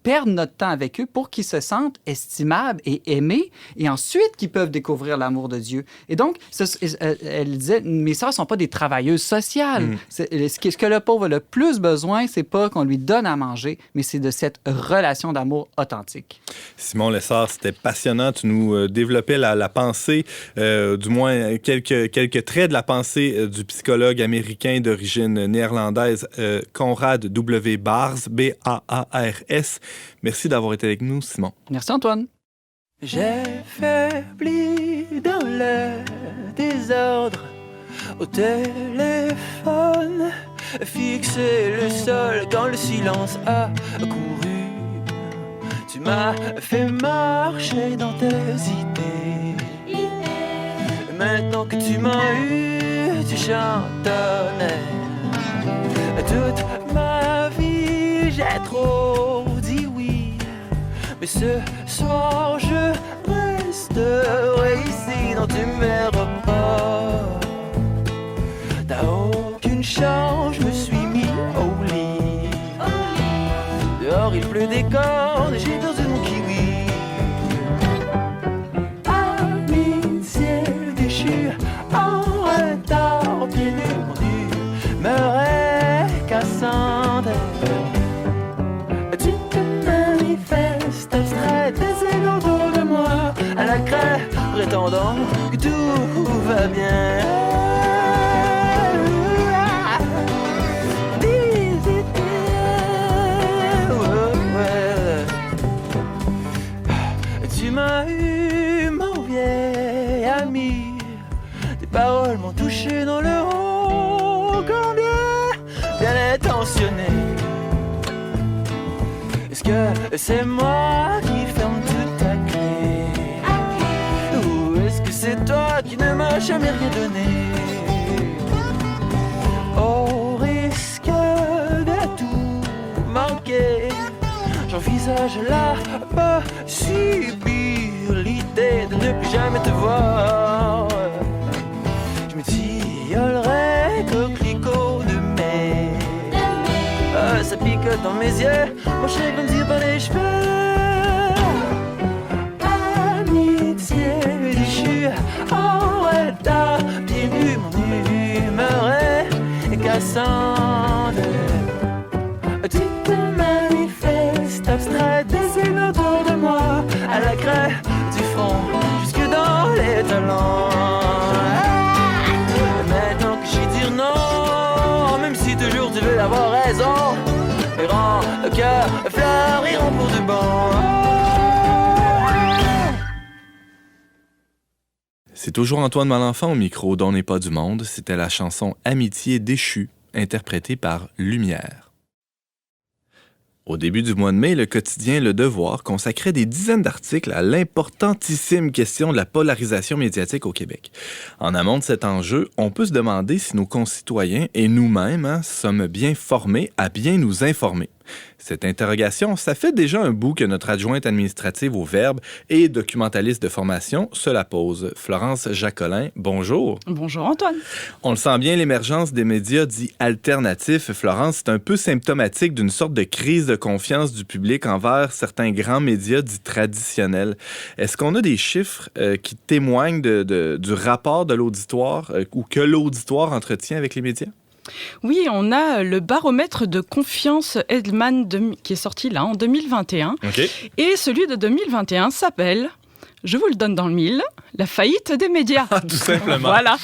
perdre notre temps avec eux pour qu'ils se sentent estimables et aimés, et ensuite qu'ils peuvent découvrir l'amour de Dieu. Et donc, elle disait, mes sœurs ne sont pas des travailleuses sociales. Ce que le pauvre a le plus besoin, c'est pas qu'on lui donne à manger, mais c'est de cette relation d'amour authentique. Simon Lessard, c'était passionnant. Tu nous développais la pensée, du moins quelques traits de la pensée du psychologue américain d'origine néerlandaise, Conrad W. Barth, B-A-A-R-S. Merci d'avoir été avec nous, Simon. Merci, Antoine. J'ai faibli dans le désordre au téléphone, fixé le sol quand le silence a couru. Tu m'as fait marcher dans tes idées. Maintenant que tu m'as eu, tu chantonnais. Toute ma vie, j'ai trop dit oui. Mais ce soir, je resterai ici. Non, tu ne m'aimes pas. T'as aucune chance, je me suis mis au lit. Dehors, il pleut des cordes et j'ai perdu mon kiwi. Amitié déchue, en retard, pieds nus, me récassante. Tu te manifestes abstrait, des élan autour de moi, à la craie, prétendant que tout va bien. Tu m'as eu, mon vieil ami, tes paroles m'ont touché dans le haut, combien bien intentionné. Est-ce que c'est moi qui ferme toute ta clé? Ou est-ce que c'est toi qui ne m'as jamais rien donné? Au risque de tout manquer, j'envisage la possibilité de ne plus jamais te voir. Je me tillerai coquelicot de mai. Ça picote dans mes yeux, mon chien comme dire par les cheveux. Amitié déchue, en retard, pieds nus, mon humeur est cassante. Tu te manifestes abstrait, dessine autour de moi, à la craie du front, jusque dans les talons. Maintenant que j'ai dit non, même si toujours tu veux avoir raison, et rends le cœur fleuriront pour de bon. C'est toujours Antoine Malenfant au micro d'On n'est pas du monde. C'était la chanson Amitié déchue, interprétée par Lumière. Au début du mois de mai, le quotidien Le Devoir consacrait des dizaines d'articles à l'importantissime question de la polarisation médiatique au Québec. En amont de cet enjeu, on peut se demander si nos concitoyens et nous-mêmes sommes bien formés à bien nous informer. Cette interrogation, ça fait déjà un bout que notre adjointe administrative au Verbe et documentaliste de formation se la pose. Florence Jacolin, bonjour. Bonjour Antoine. On le sent bien, l'émergence des médias dits alternatifs. Florence, c'est un peu symptomatique d'une sorte de crise de confiance du public envers certains grands médias dits traditionnels. Est-ce qu'on a des chiffres qui témoignent du rapport de l'auditoire ou que l'auditoire entretient avec les médias? Oui, on a le baromètre de confiance Edelman qui est sorti là en 2021. Okay. Et celui de 2021 s'appelle, je vous le donne dans le mille, la faillite des médias. Tout simplement. Voilà.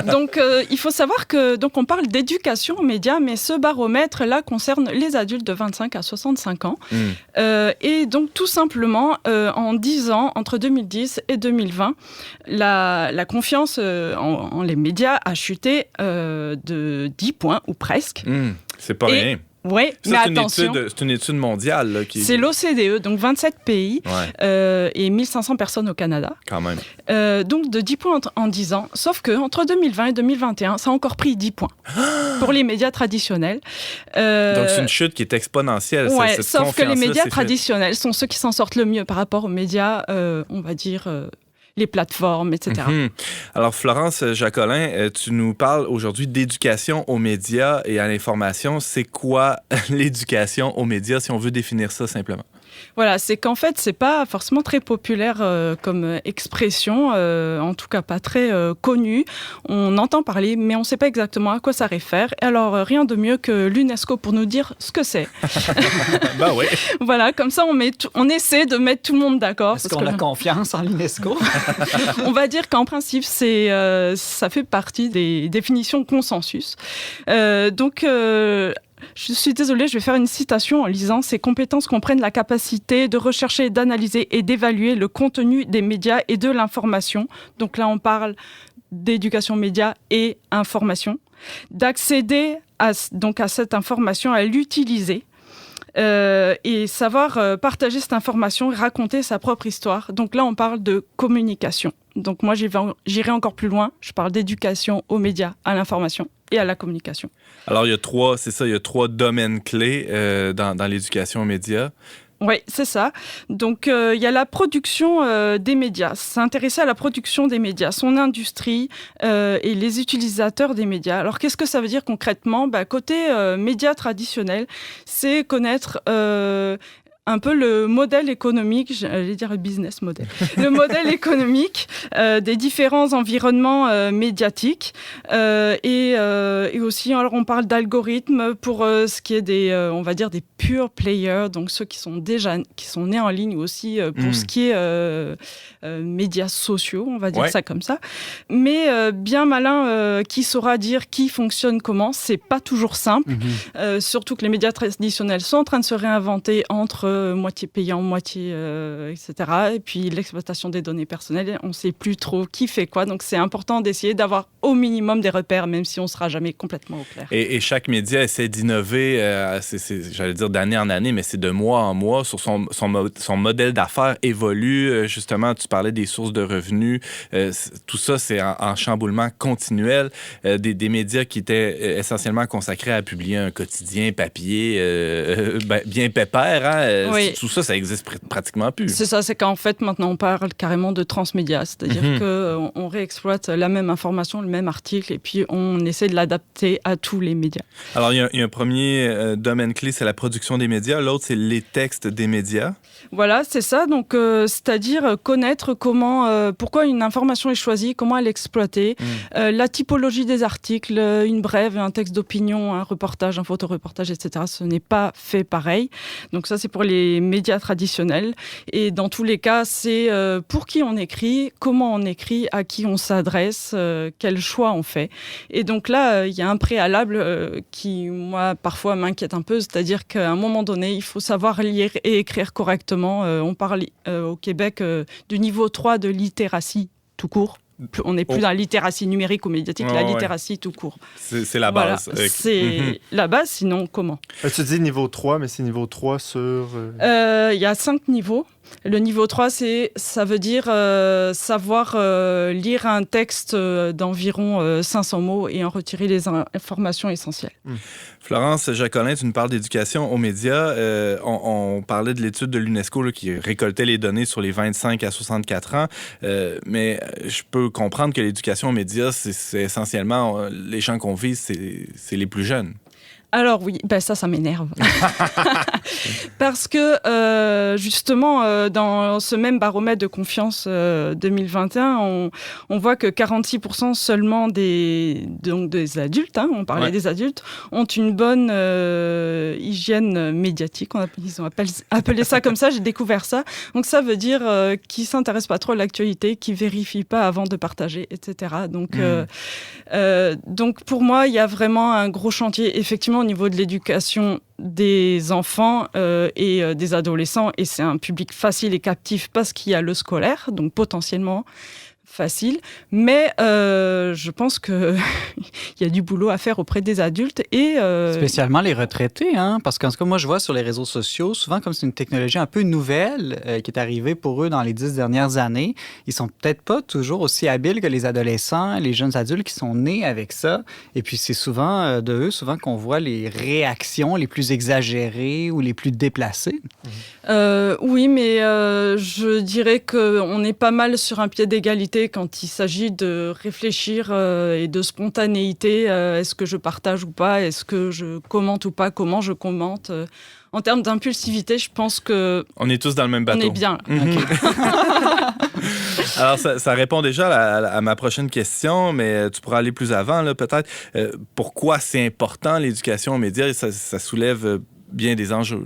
Donc, il faut savoir que on parle d'éducation aux médias, mais ce baromètre-là concerne les adultes de 25 à 65 ans. Et donc, tout simplement, en 10 ans, entre 2010 et 2020, la confiance en les médias a chuté de 10 points, ou presque. C'est pas rien. Oui, mais attention. C'est une étude mondiale. Là, c'est l'OCDE, donc 27 pays et 1500 personnes au Canada. Quand même. Donc de 10 points en 10 ans. Sauf qu'entre 2020 et 2021, ça a encore pris 10 points pour les médias traditionnels. Donc c'est une chute qui est exponentielle. Ouais, sauf que les médias traditionnels sont ceux qui s'en sortent le mieux par rapport aux médias, on va dire... les plateformes, etc. Alors, Florence Jacolin, tu nous parles aujourd'hui d'éducation aux médias et à l'information. C'est quoi l'éducation aux médias, si on veut définir ça simplement? Voilà, c'est qu'en fait, c'est pas forcément très populaire comme expression, en tout cas pas très connue. On entend parler, mais on ne sait pas exactement à quoi ça réfère. Alors, rien de mieux que l'UNESCO pour nous dire ce que c'est. Ben oui. Voilà, comme ça, on essaie de mettre tout le monde d'accord. Est-ce qu'on a confiance en l'UNESCO? On va dire qu'en principe, ça fait partie des définitions consensus. Je suis désolée, je vais faire une citation en lisant. Ces compétences comprennent la capacité de rechercher, d'analyser et d'évaluer le contenu des médias et de l'information. Donc là, on parle d'éducation média et information. D'accéder à cette information, à l'utiliser. Et savoir partager cette information et raconter sa propre histoire. Donc là, on parle de communication. Donc moi, j'irai encore plus loin. Je parle d'éducation aux médias, à l'information et à la communication. Alors, il y a trois domaines clés dans l'éducation aux médias. Oui, c'est ça. Donc, il y a la production des médias. S'intéresser à la production des médias, son industrie et les utilisateurs des médias. Alors, qu'est-ce que ça veut dire concrètement? Côté médias traditionnels, c'est connaître... un peu le modèle économique, j'allais dire le business model, le modèle économique des différents environnements médiatiques et aussi, alors on parle d'algorithmes pour ce qui est on va dire des pure players, donc ceux qui sont nés en ligne aussi pour ce qui est médias sociaux, on va dire ça comme ça. Mais bien malin qui saura dire qui fonctionne comment, c'est pas toujours simple, surtout que les médias traditionnels sont en train de se réinventer entre moitié payant, moitié, etc. Et puis l'exploitation des données personnelles, on ne sait plus trop qui fait quoi. Donc c'est important d'essayer d'avoir au minimum des repères, même si on ne sera jamais complètement au clair. Et chaque média essaie d'innover, j'allais dire d'année en année, mais c'est de mois en mois. Sur son modèle d'affaires évolue. Justement, tu parlais des sources de revenus. Tout ça, c'est en chamboulement continuel. Des médias qui étaient essentiellement consacrés à publier un quotidien papier bien pépère, hein? Oui. Tout ça, ça existe pratiquement plus. C'est ça, c'est qu'en fait, maintenant, on parle carrément de transmédia, c'est-à-dire qu'on réexploite la même information, le même article, et puis on essaie de l'adapter à tous les médias. Alors, il y a un premier domaine clé, c'est la production des médias. L'autre, c'est les textes des médias. Voilà, c'est ça. Donc, c'est-à-dire connaître pourquoi une information est choisie, comment elle est exploitée, la typologie des articles, une brève, un texte d'opinion, un reportage, un photoreportage, etc. Ce n'est pas fait pareil. Donc ça, c'est pour les médias traditionnels. Et dans tous les cas, c'est pour qui on écrit, comment on écrit, à qui on s'adresse, quel choix on fait. Et donc là, il y a un préalable qui, moi, parfois m'inquiète un peu, c'est-à-dire qu'à un moment donné, il faut savoir lire et écrire correctement. On parle au Québec du niveau 3 de littératie tout court. On n'est plus dans la littératie numérique ou médiatique, la littératie tout court. C'est la base. Voilà, c'est la base, sinon comment? Tu dis niveau 3, mais c'est niveau 3 sur... Il y a 5 niveaux. Le niveau 3, ça veut dire savoir lire un texte d'environ 500 mots et en retirer les informations essentielles. Florence Jacquelin, tu nous parles d'éducation aux médias. On parlait de l'étude de l'UNESCO là, qui récoltait les données sur les 25 à 64 ans. Mais je peux comprendre que l'éducation aux médias, c'est essentiellement les gens qu'on vise, c'est les plus jeunes. Alors oui, ça m'énerve. Parce que justement, dans ce même baromètre de confiance 2021, on voit que 46% seulement des adultes, on parlait des adultes, ont une bonne hygiène médiatique. Ils ont appelé ça comme ça, j'ai découvert ça. Donc ça veut dire qu'ils ne s'intéressent pas trop à l'actualité, qu'ils ne vérifient pas avant de partager, etc. Donc pour moi, il y a vraiment un gros chantier, effectivement, au niveau de l'éducation des enfants et des adolescents. Et c'est un public facile et captif parce qu'il y a le scolaire, donc potentiellement facile. Mais je pense qu'il y a du boulot à faire auprès des adultes. Spécialement les retraités, parce qu'en tout cas, moi, je vois sur les réseaux sociaux, souvent comme c'est une technologie un peu nouvelle qui est arrivée pour eux dans les 10 dernières années, ils sont peut-être pas toujours aussi habiles que les adolescents, les jeunes adultes qui sont nés avec ça. Et puis, c'est souvent de eux, qu'on voit les réactions les plus exagérées ou les plus déplacées. Oui, mais je dirais qu'on est pas mal sur un pied d'égalité quand il s'agit de réfléchir et de spontanéité. Est-ce que je partage ou pas? Est-ce que je commente ou pas? Comment je commente? En termes d'impulsivité, je pense que... On est tous dans le même bateau. On est bien. Alors, ça répond déjà à ma prochaine question, mais tu pourras aller plus avant, là, peut-être. Pourquoi c'est important, l'éducation aux médias? Et ça soulève bien des enjeux.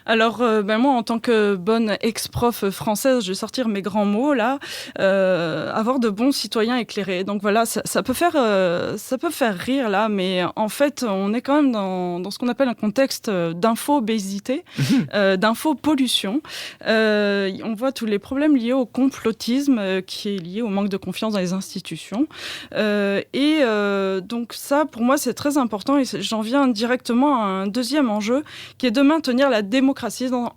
Alors, moi, en tant que bonne ex-prof française, je vais sortir mes grands mots, là. Avoir de bons citoyens éclairés. Donc voilà, ça peut faire rire, là, mais en fait, on est quand même dans ce qu'on appelle un contexte d'info-obésité, d'info-pollution. On voit tous les problèmes liés au complotisme, qui est lié au manque de confiance dans les institutions. Donc ça, pour moi, c'est très important, et j'en viens directement à un deuxième enjeu, qui est de maintenir la démocratie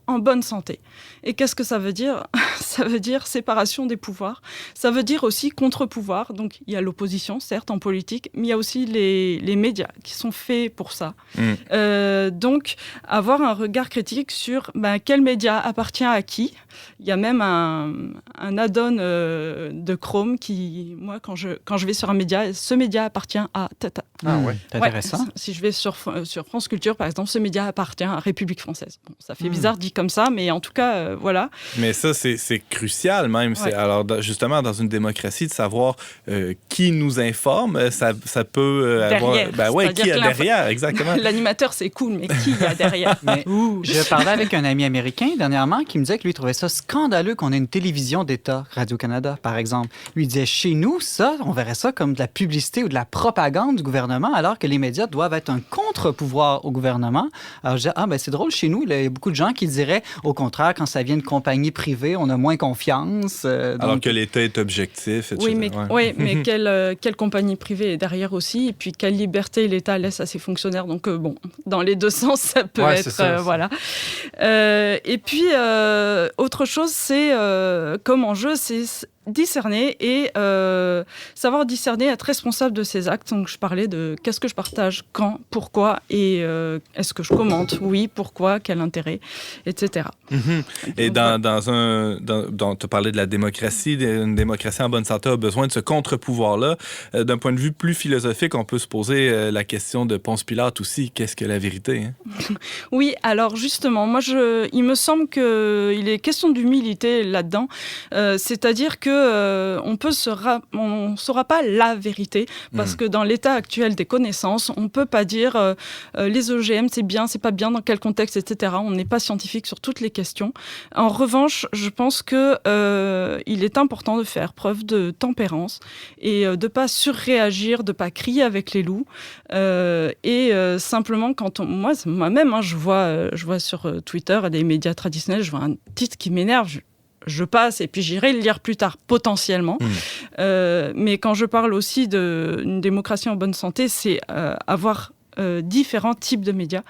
en bonne santé. Et qu'est-ce que ça veut dire? Ça veut dire séparation des pouvoirs. Ça veut dire aussi contre-pouvoir. Donc, il y a l'opposition, certes, en politique, mais il y a aussi les médias qui sont faits pour ça. Donc, avoir un regard critique sur quel média appartient à qui. Il y a même un add-on de Chrome qui, moi, quand je vais sur un média, ce média appartient à Tata. Ah ouais, c'est intéressant. Ouais, si je vais sur France Culture, par exemple, ce média appartient à République française. Bon, ça fait bizarre dit comme ça, mais en tout cas, voilà. Mais ça, c'est crucial même. Ouais. Alors, justement, dans une démocratie, de savoir qui nous informe, ça peut derrière. avoir... qui est derrière, exactement. L'animateur, c'est cool, mais qui y a derrière? Je parlais avec un ami américain dernièrement qui me disait que lui trouvait ça scandaleux qu'on ait une télévision d'État, Radio-Canada, par exemple. Lui disait, chez nous, ça, on verrait ça comme de la publicité ou de la propagande du gouvernement, alors que les médias doivent être un contre-pouvoir au gouvernement. Alors, je disais, c'est drôle, chez nous, il y a beaucoup de gens qui diraient, au contraire, quand ça vient de compagnies privées, on a moins confiance. Alors que l'État est objectif, etc. Mais quelle compagnie privée est derrière aussi, et puis quelle liberté l'État laisse à ses fonctionnaires. Donc, dans les deux sens, ça peut être... voilà. Et puis, autre chose, c'est comme enjeu, c'est discerner et savoir discerner, être responsable de ses actes. Donc, je parlais de qu'est-ce que je partage, quand, pourquoi, et est-ce que je commente, oui, pourquoi, quel intérêt, etc. Et tu as parlé de la démocratie, une démocratie en bonne santé a besoin de ce contre-pouvoir-là. D'un point de vue plus philosophique, on peut se poser la question de Ponce Pilate aussi. Qu'est-ce que la vérité? Oui, alors justement, moi, il me semble qu'il est question d'humilité là-dedans. C'est-à-dire que on ne saura pas la vérité, parce que dans l'état actuel des connaissances, on ne peut pas dire les OGM, c'est bien, c'est pas bien, dans quel contexte, etc. On n'est pas scientifique sur toutes les questions. En revanche, je pense qu'il est important de faire preuve de tempérance et de ne pas surréagir, de ne pas crier avec les loups. Simplement, quand moi-même, je vois sur Twitter, à des médias traditionnels, je vois un titre qui m'énerve, je passe et puis j'irai le lire plus tard, potentiellement. Mais quand je parle aussi d'une démocratie en bonne santé, c'est avoir différents types de médias.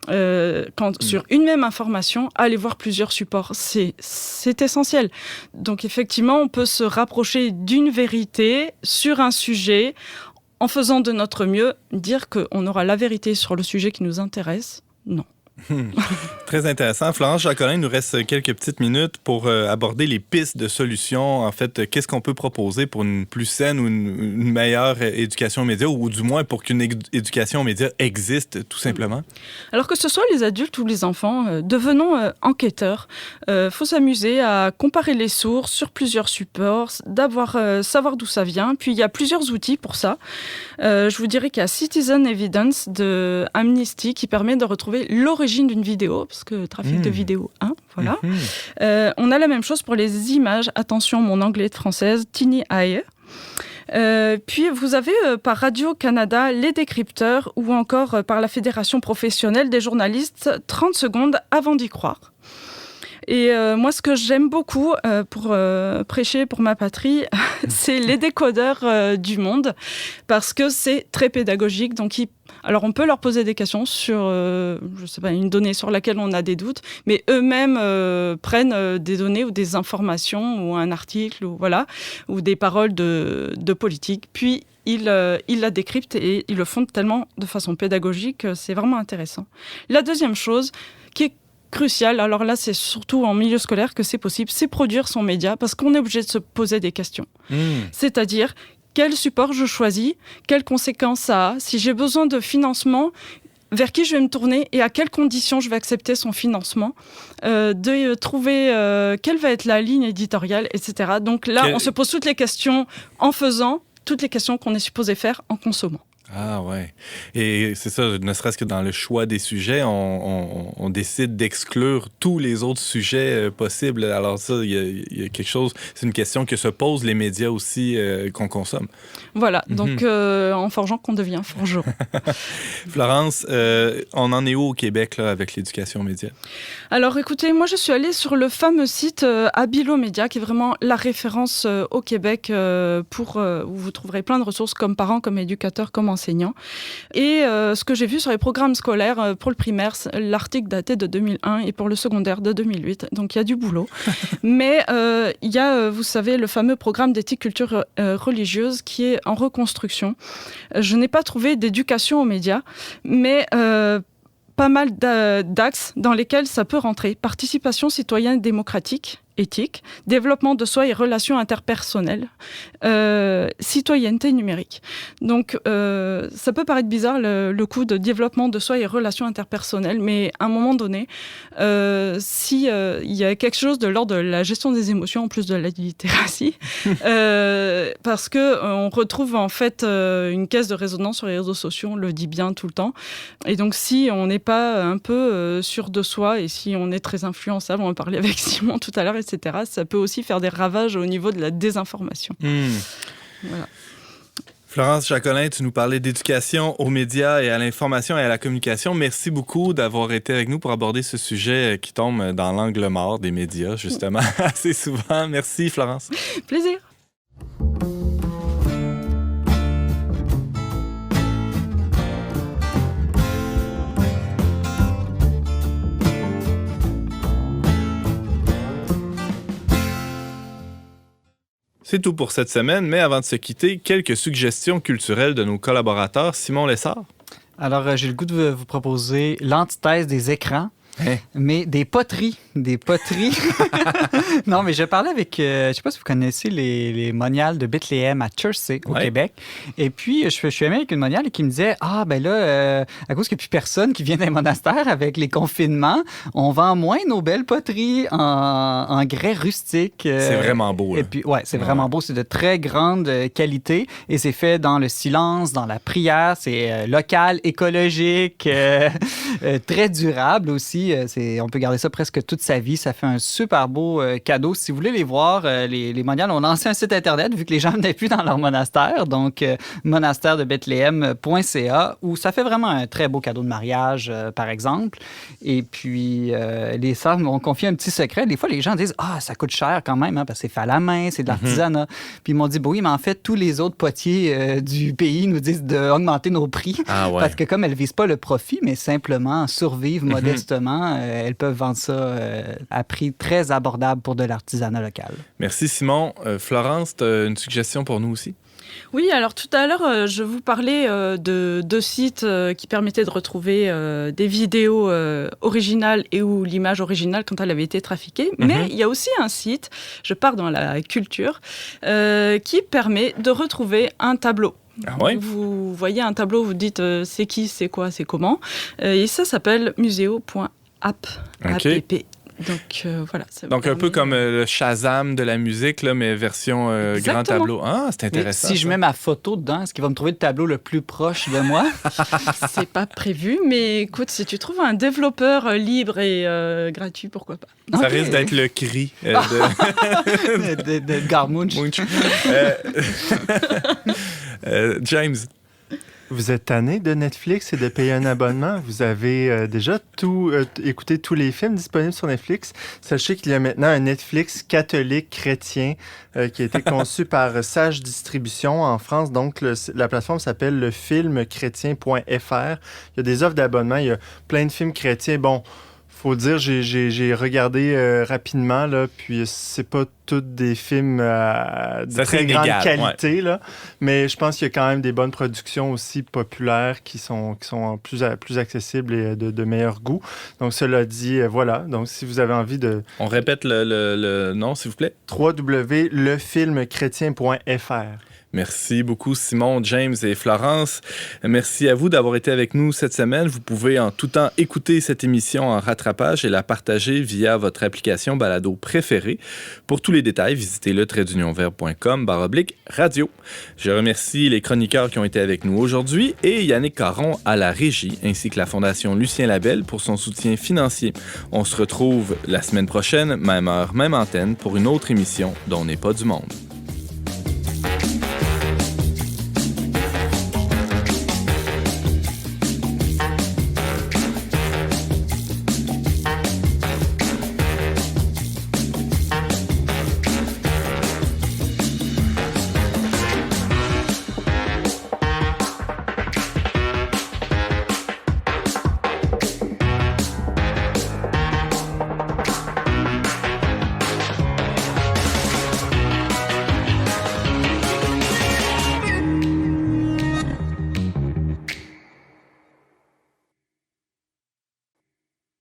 sur une même information, aller voir plusieurs supports. C'est essentiel. Donc effectivement, on peut se rapprocher d'une vérité sur un sujet en faisant de notre mieux. Dire qu'on aura la vérité sur le sujet qui nous intéresse, non. Très intéressant. Florence Jacquelin, il nous reste quelques petites minutes pour aborder les pistes de solutions. En fait, qu'est-ce qu'on peut proposer pour une plus saine ou une meilleure éducation aux médias, ou du moins pour qu'une éducation aux médias existe, tout simplement? Alors que ce soit les adultes ou les enfants, devenons enquêteurs. Faut s'amuser à comparer les sources sur plusieurs supports, savoir d'où ça vient. Puis il y a plusieurs outils pour ça. Je vous dirais qu'il y a Citizen Evidence de Amnesty qui permet de retrouver l'origine d'une vidéo, parce que trafic de vidéo, voilà. On a la même chose pour les images. Attention, mon anglais de française, Tiny Eye. Puis vous avez par Radio-Canada les décrypteurs, ou encore par la Fédération professionnelle des journalistes 30 secondes avant d'y croire. Et moi, ce que j'aime beaucoup pour prêcher pour ma patrie, c'est les décodeurs du Monde, parce que c'est très pédagogique. Donc, alors, on peut leur poser des questions sur, je sais pas, une donnée sur laquelle on a des doutes, mais eux-mêmes prennent des données ou des informations ou un article ou des paroles de politique. Puis, ils la décryptent et ils le font tellement de façon pédagogique, c'est vraiment intéressant. La deuxième chose qui est crucial, alors là c'est surtout en milieu scolaire que c'est possible, c'est produire son média, parce qu'on est obligé de se poser des questions. C'est-à-dire, quel support je choisis, quelles conséquences ça a, si j'ai besoin de financement, vers qui je vais me tourner et à quelles conditions je vais accepter son financement, de trouver quelle va être la ligne éditoriale, etc. Donc là, on se pose toutes les questions en faisant, toutes les questions qu'on est supposé faire en consommant. Ah ouais. Et c'est ça, ne serait-ce que dans le choix des sujets, on décide d'exclure tous les autres sujets possibles. Alors ça, il y a quelque chose, c'est une question que se posent les médias aussi qu'on consomme. Voilà, donc en forgeant qu'on devient forgeron. Florence, on en est où au Québec là, avec l'éducation aux médias? Alors écoutez, moi je suis allée sur le fameux site Abilo Média, qui est vraiment la référence au Québec où vous trouverez plein de ressources comme parents, comme éducateurs, comme enseignants. Et ce que j'ai vu sur les programmes scolaires pour le primaire, l'article daté de 2001 et pour le secondaire de 2008. Donc il y a du boulot. Mais il y a, vous savez, le fameux programme d'éthique culture religieuse qui est en reconstruction. Je n'ai pas trouvé d'éducation aux médias, mais pas mal d'axes dans lesquels ça peut rentrer. Participation citoyenne démocratique, éthique, développement de soi et relations interpersonnelles, citoyenneté numérique. Donc, ça peut paraître bizarre, le coup de développement de soi et relations interpersonnelles, mais à un moment donné, si il y a quelque chose de l'ordre de la gestion des émotions, en plus de la littératie, parce qu'on retrouve en fait une caisse de résonance sur les réseaux sociaux, on le dit bien tout le temps. Et donc, si on n'est pas un peu sûr de soi, et si on est très influençable, on en parlait avec Simon tout à l'heure, etc., ça peut aussi faire des ravages au niveau de la désinformation. Voilà. Florence Jacquelin, tu nous parlais d'éducation aux médias et à l'information et à la communication. Merci beaucoup d'avoir été avec nous pour aborder ce sujet qui tombe dans l'angle mort des médias, justement, assez souvent. Merci, Florence. Plaisir. C'est tout pour cette semaine, mais avant de se quitter, quelques suggestions culturelles de nos collaborateurs. Simon Lessard. Alors, j'ai le goût de vous proposer l'antithèse des écrans. Mais des poteries. Non, mais je parlais avec, je sais pas si vous connaissez les moniales de Bethléem à Chertsey, au Québec. Et puis, je suis allé avec une moniale qui me disait, à cause qu'il n'y a plus personne qui vient dans les monastères avec les confinements, on vend moins nos belles poteries en grès rustique. C'est vraiment beau. Là. Et puis, c'est vraiment beau. C'est de très grande qualité et c'est fait dans le silence, dans la prière. C'est local, écologique, très durable aussi. On peut garder ça presque toute sa vie. Ça fait un super beau cadeau. Si vous voulez les voir, les moniales ont lancé un site Internet vu que les gens venaient plus dans leur monastère. Donc, monastèredebethléem.ca, où ça fait vraiment un très beau cadeau de mariage, par exemple. Et puis, les sœurs m'ont confié un petit secret. Des fois, les gens disent « Ah, ça coûte cher quand même, hein, parce que c'est fait à la main, c'est de l'artisanat. Puis ils m'ont dit « Oui, mais en fait, tous les autres potiers du pays nous disent d'augmenter nos prix. Parce que comme elles ne visent pas le profit, mais simplement survivre modestement, elles peuvent vendre ça à prix très abordable pour de l'artisanat local. » Merci, Simon. Florence, tu as une suggestion pour nous aussi? Oui, alors tout à l'heure, je vous parlais de 2 sites qui permettaient de retrouver des vidéos originales et où l'image originale quand elle avait été trafiquée. Mais il y a aussi un site, je pars dans la culture, qui permet de retrouver un tableau. Ah ouais? Vous voyez un tableau, vous dites c'est qui, c'est quoi, c'est comment. Et ça s'appelle museo.app. Okay. App. Donc, voilà. Donc, un peu comme le Shazam de la musique, là, mais version grand tableau. Ah, c'est intéressant. Mais si je mets ma photo dedans, est-ce qu'il va me trouver le tableau le plus proche de moi? C'est pas prévu, mais écoute, si tu trouves un développeur libre et gratuit, pourquoi pas? Ça risque d'être le cri de Garmunch. James. Vous êtes tanné de Netflix et de payer un abonnement? Vous avez déjà écouté tous les films disponibles sur Netflix. Sachez qu'il y a maintenant un Netflix catholique chrétien qui a été conçu par Sage Distribution en France. Donc, la plateforme s'appelle lefilmchrétien.fr. Il y a des offres d'abonnement. Il y a plein de films chrétiens. Bon, faut dire, j'ai regardé rapidement, là, puis c'est pas tous des films de très grande qualité, ouais. Là, mais je pense qu'il y a quand même des bonnes productions aussi populaires qui sont plus accessibles et de meilleur goût. Donc, cela dit, voilà. Donc, si vous avez envie de... On répète le nom, s'il vous plaît. www.lefilmchrétien.fr. Merci beaucoup, Simon, James et Florence. Merci à vous d'avoir été avec nous cette semaine. Vous pouvez en tout temps écouter cette émission en rattrapage et la partager via votre application balado préférée. Pour tous les détails, visitez le-verbe.com/radio. Je remercie les chroniqueurs qui ont été avec nous aujourd'hui et Yannick Caron à la régie, ainsi que la Fondation Lucien Labelle pour son soutien financier. On se retrouve la semaine prochaine, même heure, même antenne, pour une autre émission dont n'est pas du monde.